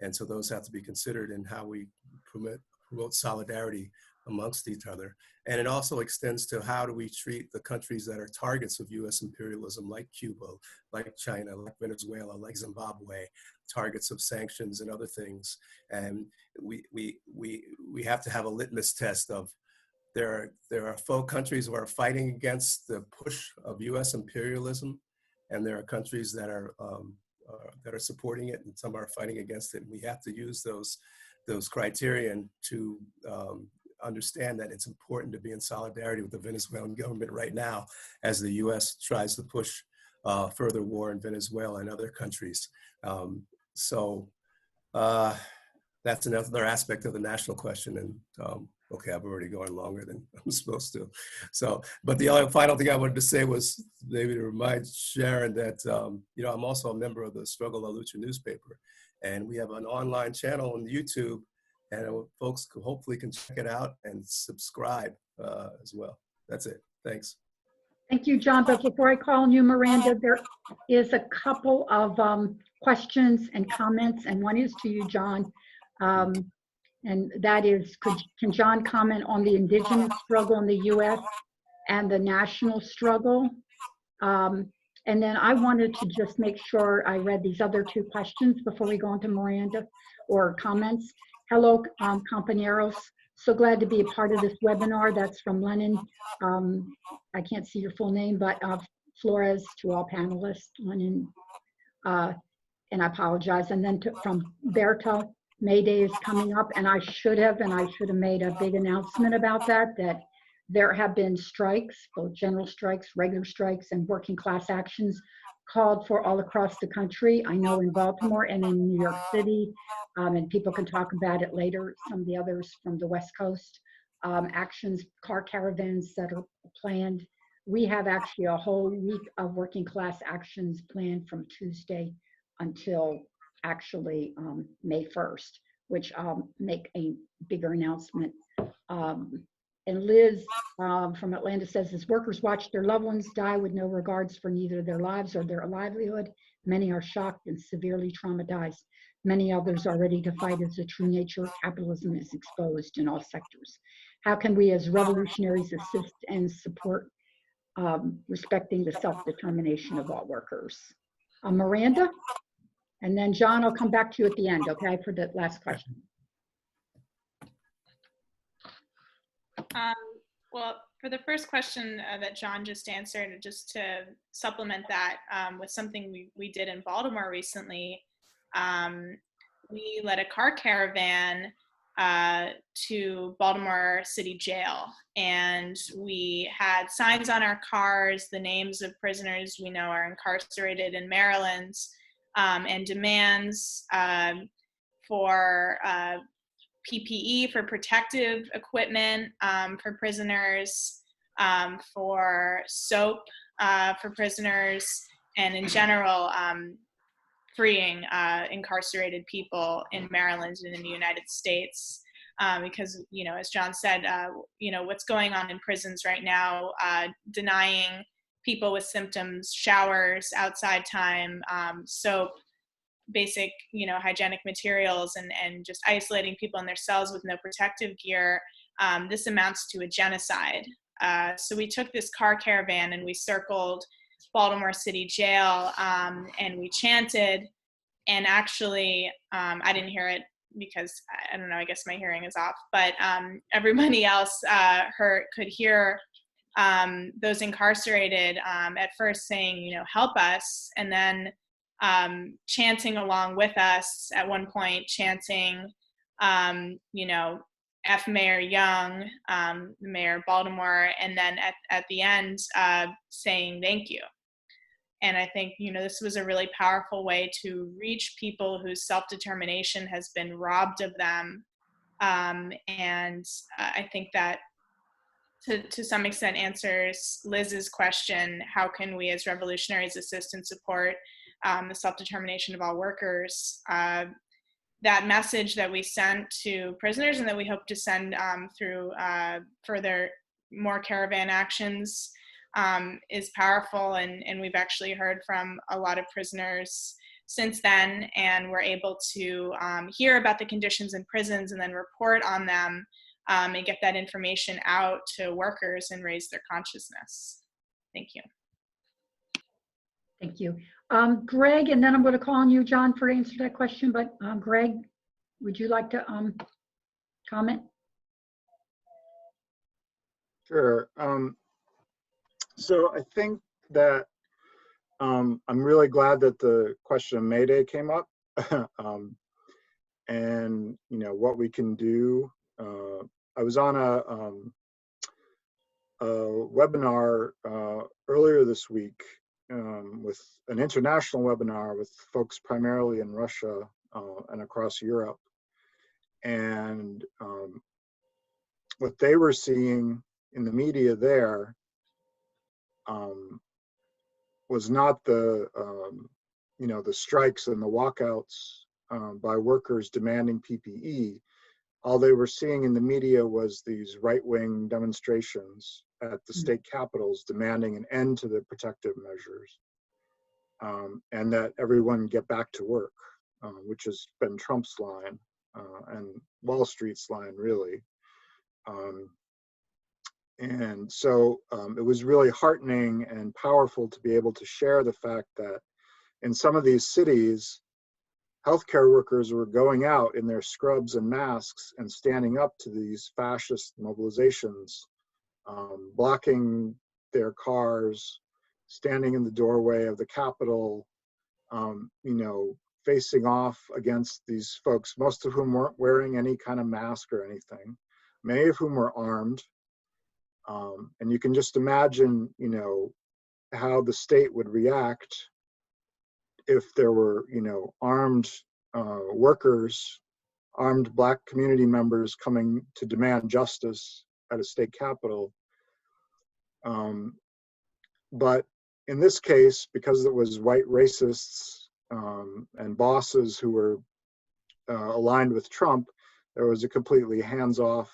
And so those have to be considered in how we promote solidarity amongst each other. And it also extends to how do we treat the countries that are targets of US imperialism, like Cuba, like China, like Venezuela, like Zimbabwe, targets of sanctions and other things. And we have to have a litmus test of there are countries who are fighting against the push of US imperialism, and there are countries that are supporting it, and some are fighting against it. And we have to use those criterion to understand that it's important to be in solidarity with the Venezuelan government right now, as the US tries to push further war in Venezuela and other countries. So that's another aspect of the national question. And okay, I've already gone longer than I'm supposed to. So, but the only final thing I wanted to say was maybe to remind Sharon that, I'm also a member of the Struggle La Lucha newspaper, and we have an online channel on YouTube, and folks hopefully can check it out and subscribe as well. That's it. Thanks. Thank you, John. But before I call on you, Miranda, there is a couple of questions and comments, and one is to you, John. And that is, can John comment on the indigenous struggle in the US and the national struggle? And then I wanted to just make sure I read these other two questions before we go on to Miranda, or comments. Hello, compañeros. So glad to be a part of this webinar. That's from Lenin. I can't see your full name, but Flores, to all panelists, Lenin, and I apologize. And then from Berta, May Day is coming up, and I should have made a big announcement about that there have been strikes, both general strikes, regular strikes, and working class actions called for all across the country. I know in Baltimore and in New York City, and people can talk about it later, some of the others from the West Coast, actions, car caravans that are planned. We have actually a whole week of working class actions planned from Tuesday until actually May 1st, which I'll make a bigger announcement. And Liz from Atlanta says, as workers watch their loved ones die with no regards for neither their lives or their livelihood, many are shocked and severely traumatized. Many others are ready to fight as the true nature of capitalism is exposed in all sectors. How can we as revolutionaries assist and support respecting the self-determination of all workers? Miranda, and then John, I'll come back to you at the end, okay, for the last question. Well, for the first question that John just answered, just to supplement that with something we did in Baltimore recently, we led a car caravan to Baltimore City Jail, and we had signs on our cars, the names of prisoners we know are incarcerated in Maryland, and demands for PPE, for protective equipment for prisoners, for soap for prisoners, and in general, freeing incarcerated people in Maryland and in the United States. Because, you know, as John said, you know, what's going on in prisons right now, denying people with symptoms showers, outside time, soap, basic, you know, hygienic materials, and just isolating people in their cells with no protective gear, this amounts to a genocide. So we took this car caravan and we circled Baltimore City Jail, and we chanted, and actually, I didn't hear it because, I don't know, I guess my hearing is off, but everybody else could hear those incarcerated at first saying, you know, help us, and then chanting along with us, at one point chanting, you know, F Mayor Young, the mayor of Baltimore, and then at the end saying thank you. And I think, you know, this was a really powerful way to reach people whose self-determination has been robbed of them. And I think that to some extent answers Liz's question, how can we as revolutionaries assist and support the self-determination of all workers? That message that we sent to prisoners and that we hope to send through further more caravan actions is powerful, and we've actually heard from a lot of prisoners since then, and we're able to hear about the conditions in prisons and then report on them and get that information out to workers and raise their consciousness. Thank you. Thank you. Greg, and then I'm going to call on you, John, for answer that question, but Greg, would you like to comment? Sure. So I think that I'm really glad that the question of May Day came up, and you know what we can do. I was on a webinar earlier this week with an international webinar with folks primarily in Russia and across Europe, and what they were seeing in the media there was not the you know, the strikes and the walkouts by workers demanding PPE. All they were seeing in the media was these right-wing demonstrations at the state capitals demanding an end to the protective measures, and that everyone get back to work, which has been Trump's line and Wall Street's line, really. And so it was really heartening and powerful to be able to share the fact that in some of these cities, healthcare workers were going out in their scrubs and masks and standing up to these fascist mobilizations, blocking their cars, standing in the doorway of the Capitol, you know, facing off against these folks, most of whom weren't wearing any kind of mask or anything, many of whom were armed. And you can just imagine, you know, how the state would react if there were, armed workers, armed Black community members coming to demand justice at a state capitol. But in this case, because it was white racists and bosses who were aligned with Trump, there was a completely hands-off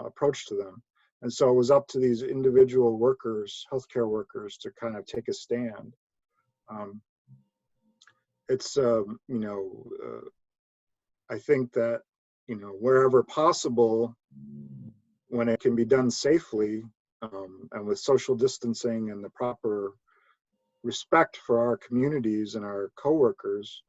approach to them. And so it was up to these individual workers, healthcare workers, to kind of take a stand. I think that, wherever possible, when it can be done safely and with social distancing and the proper respect for our communities and our coworkers,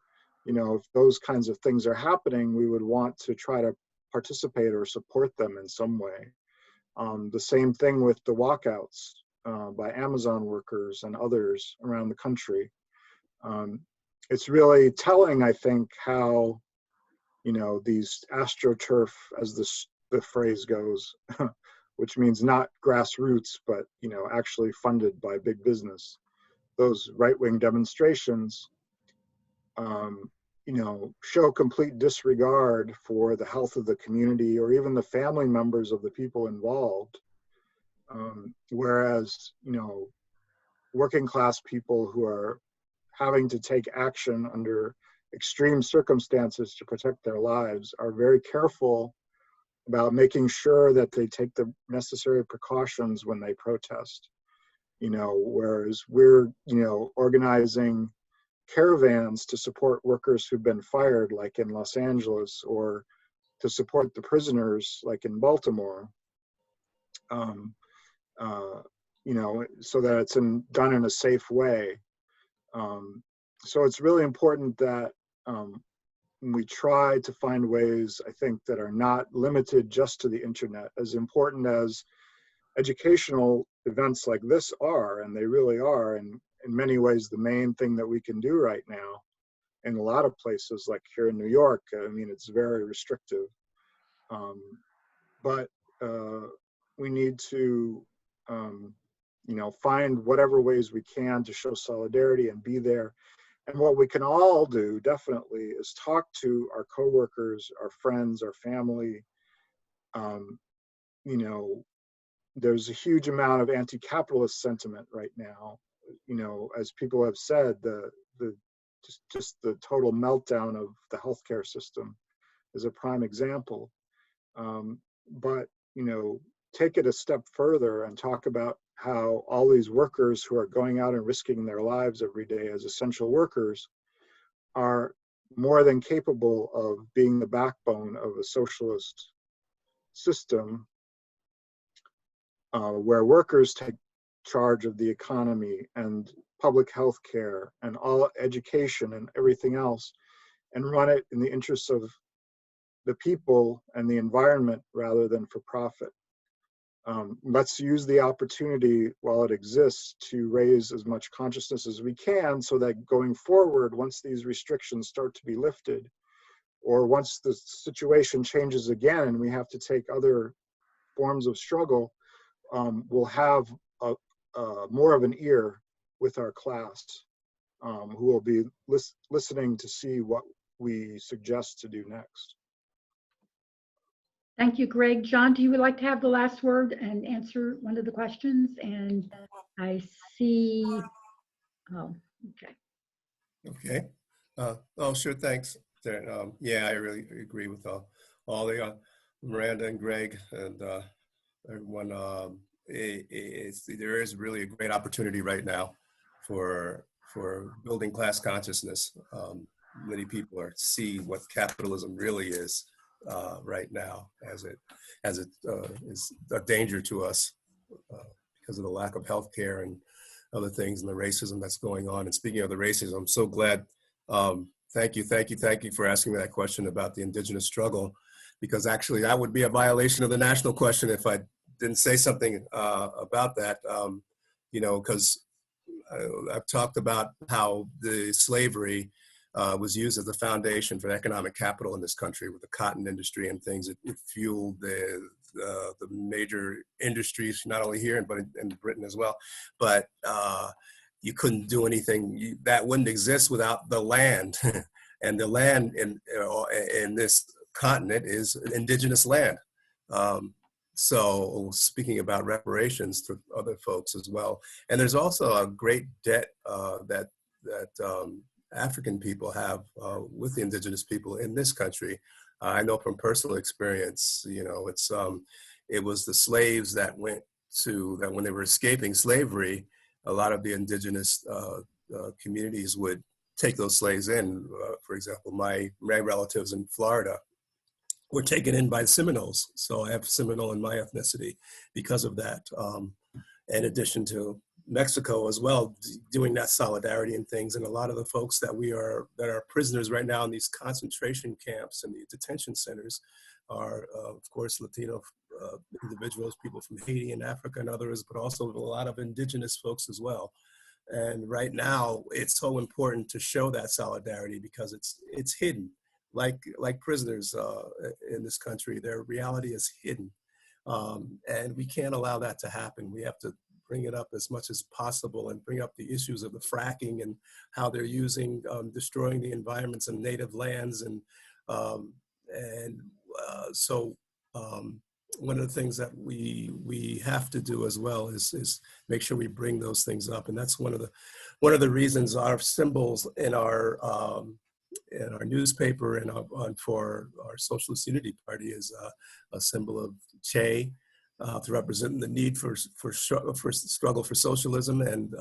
if those kinds of things are happening, we would want to try to participate or support them in some way. The same thing with the walkouts by Amazon workers and others around the country. It's really telling, I think, how, these astroturf, as the phrase goes, which means not grassroots, but, actually funded by big business. Those right-wing demonstrations, show complete disregard for the health of the community or even the family members of the people involved. Whereas, working class people who are having to take action under extreme circumstances to protect their lives are very careful about making sure that they take the necessary precautions when they protest. Whereas we're, organizing caravans to support workers who've been fired, like in Los Angeles, or to support the prisoners, like in Baltimore, so that it's done in a safe way. So it's really important that we try to find ways, I think, that are not limited just to the internet, as important as educational events like this are, and they really are, and in many ways the main thing that we can do right now in a lot of places, like here in New York. I mean, it's very restrictive, but we need to find whatever ways we can to show solidarity and be there. And what we can all do, definitely, is talk to our coworkers, our friends, our family. There's a huge amount of anti-capitalist sentiment right now. As people have said, just the total meltdown of the healthcare system is a prime example. But take it a step further and talk about how all these workers who are going out and risking their lives every day as essential workers are more than capable of being the backbone of a socialist system where workers take charge of the economy and public health care and all education and everything else, and run it in the interests of the people and the environment rather than for profit. Let's use the opportunity while it exists to raise as much consciousness as we can, so that going forward, once these restrictions start to be lifted, or once the situation changes again and we have to take other forms of struggle, we'll have more of an ear with our class, who will be listening to see what we suggest to do next. Thank you, Greg. John, do you would like to have the last word and answer one of the questions? And I see, oh, okay. Okay. Sure. Thanks. Yeah, I really agree with all the Miranda and Greg and everyone. There is really a great opportunity right now for building class consciousness. Many people see what capitalism really is right now, as it is a danger to us because of the lack of health care and other things and the racism that's going on. And speaking of the racism, I'm so glad. Thank you for asking me that question about the indigenous struggle, because actually that would be a violation of the national question if I didn't say something about that. Because I've talked about how the slavery was used as the foundation for economic capital in this country with the cotton industry and things. It fueled the major industries, not only here, but in Britain as well. But you couldn't do anything. That wouldn't exist without the land. And the land in this continent is indigenous land. So speaking about reparations to other folks as well. And there's also a great debt that African people have with the indigenous people in this country. I know from personal experience, you know, it was the slaves that when they were escaping slavery, a lot of the indigenous communities would take those slaves in. For example, my relatives in Florida were taken in by Seminoles. So I have Seminole in my ethnicity because of that. In addition to Mexico as well, doing that solidarity and things. And a lot of the folks that are prisoners right now in these concentration camps and the detention centers are, of course, Latino individuals, people from Haiti and Africa and others, but also a lot of indigenous folks as well. And right now, it's so important to show that solidarity because it's hidden. Like prisoners in this country, their reality is hidden. And we can't allow that to happen. We have to bring it up as much as possible and bring up the issues of the fracking and how they're destroying the environments and native lands. So one of the things that we have to do as well is make sure we bring those things up. And that's one of the reasons our symbols in our newspaper and for our Socialist Unity Party is a symbol of Che to represent the need for struggle for socialism, and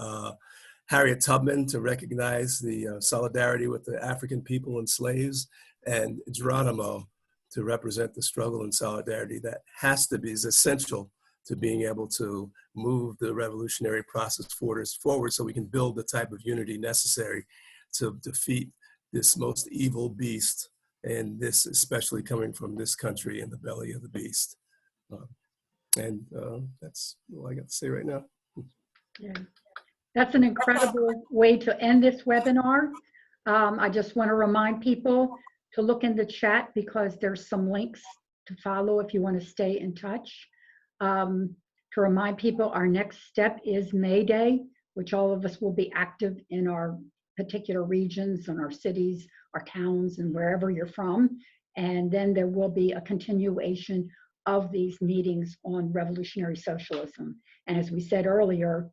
Harriet Tubman to recognize the solidarity with the African people and slaves, and Geronimo to represent the struggle and solidarity that is essential to being able to move the revolutionary process forward so we can build the type of unity necessary to defeat this most evil beast, and this especially coming from this country in the belly of the beast. That's all I got to say right now. Yeah. That's an incredible way to end this webinar. I just want to remind people to look in the chat because there's some links to follow if you want to stay in touch. To remind people, our next step is May Day, which all of us will be active in our particular regions and our cities, our towns, and wherever you're from. And then there will be a continuation of these meetings on revolutionary socialism. And as we said earlier,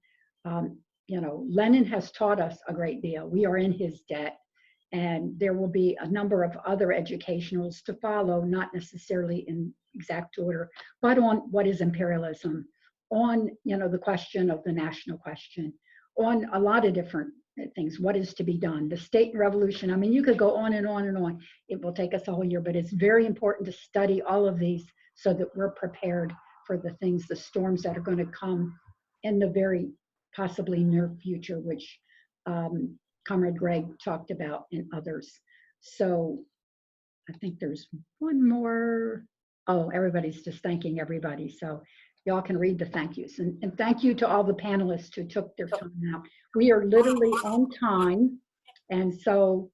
you know, Lenin has taught us a great deal. We are in his debt. And there will be a number of other educationals to follow, not necessarily in exact order, but on what is imperialism, on, you know, the question of the national question, on a lot of different things, what is to be done, the state revolution. I mean, you could go on and on and on. It will take us a whole year, but it's very important to study all of these so that we're prepared for the things, the storms that are going to come in the very possibly near future, which Comrade Greg talked about and others. So I think there's one more. Oh, everybody's just thanking everybody. So y'all can read the thank yous. And thank you to all the panelists who took their time out. We are literally on time. And so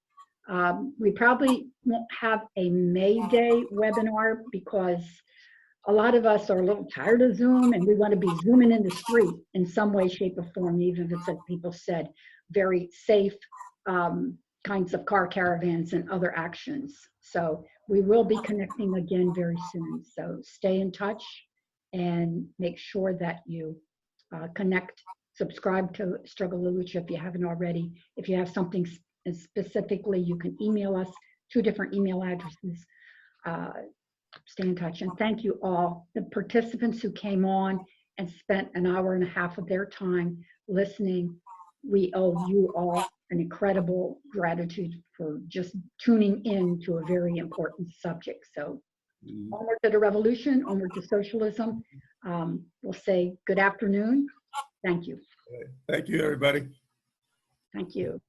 we probably won't have a May Day webinar because a lot of us are a little tired of Zoom and we want to be Zooming in the street in some way, shape, or form, even if it's, as people said, very safe kinds of car caravans and other actions. So we will be connecting again very soon. So stay in touch and make sure that you connect, subscribe to Struggle Lucha if you haven't already. If you have something specifically, you can email us, 2 different email addresses. Stay in touch. And thank you all, the participants who came on and spent an hour and a half of their time listening. We owe you all an incredible gratitude for just tuning in to a very important subject. So onward to the revolution, onward to socialism. We'll say good afternoon. Thank you. Thank you, everybody. Thank you.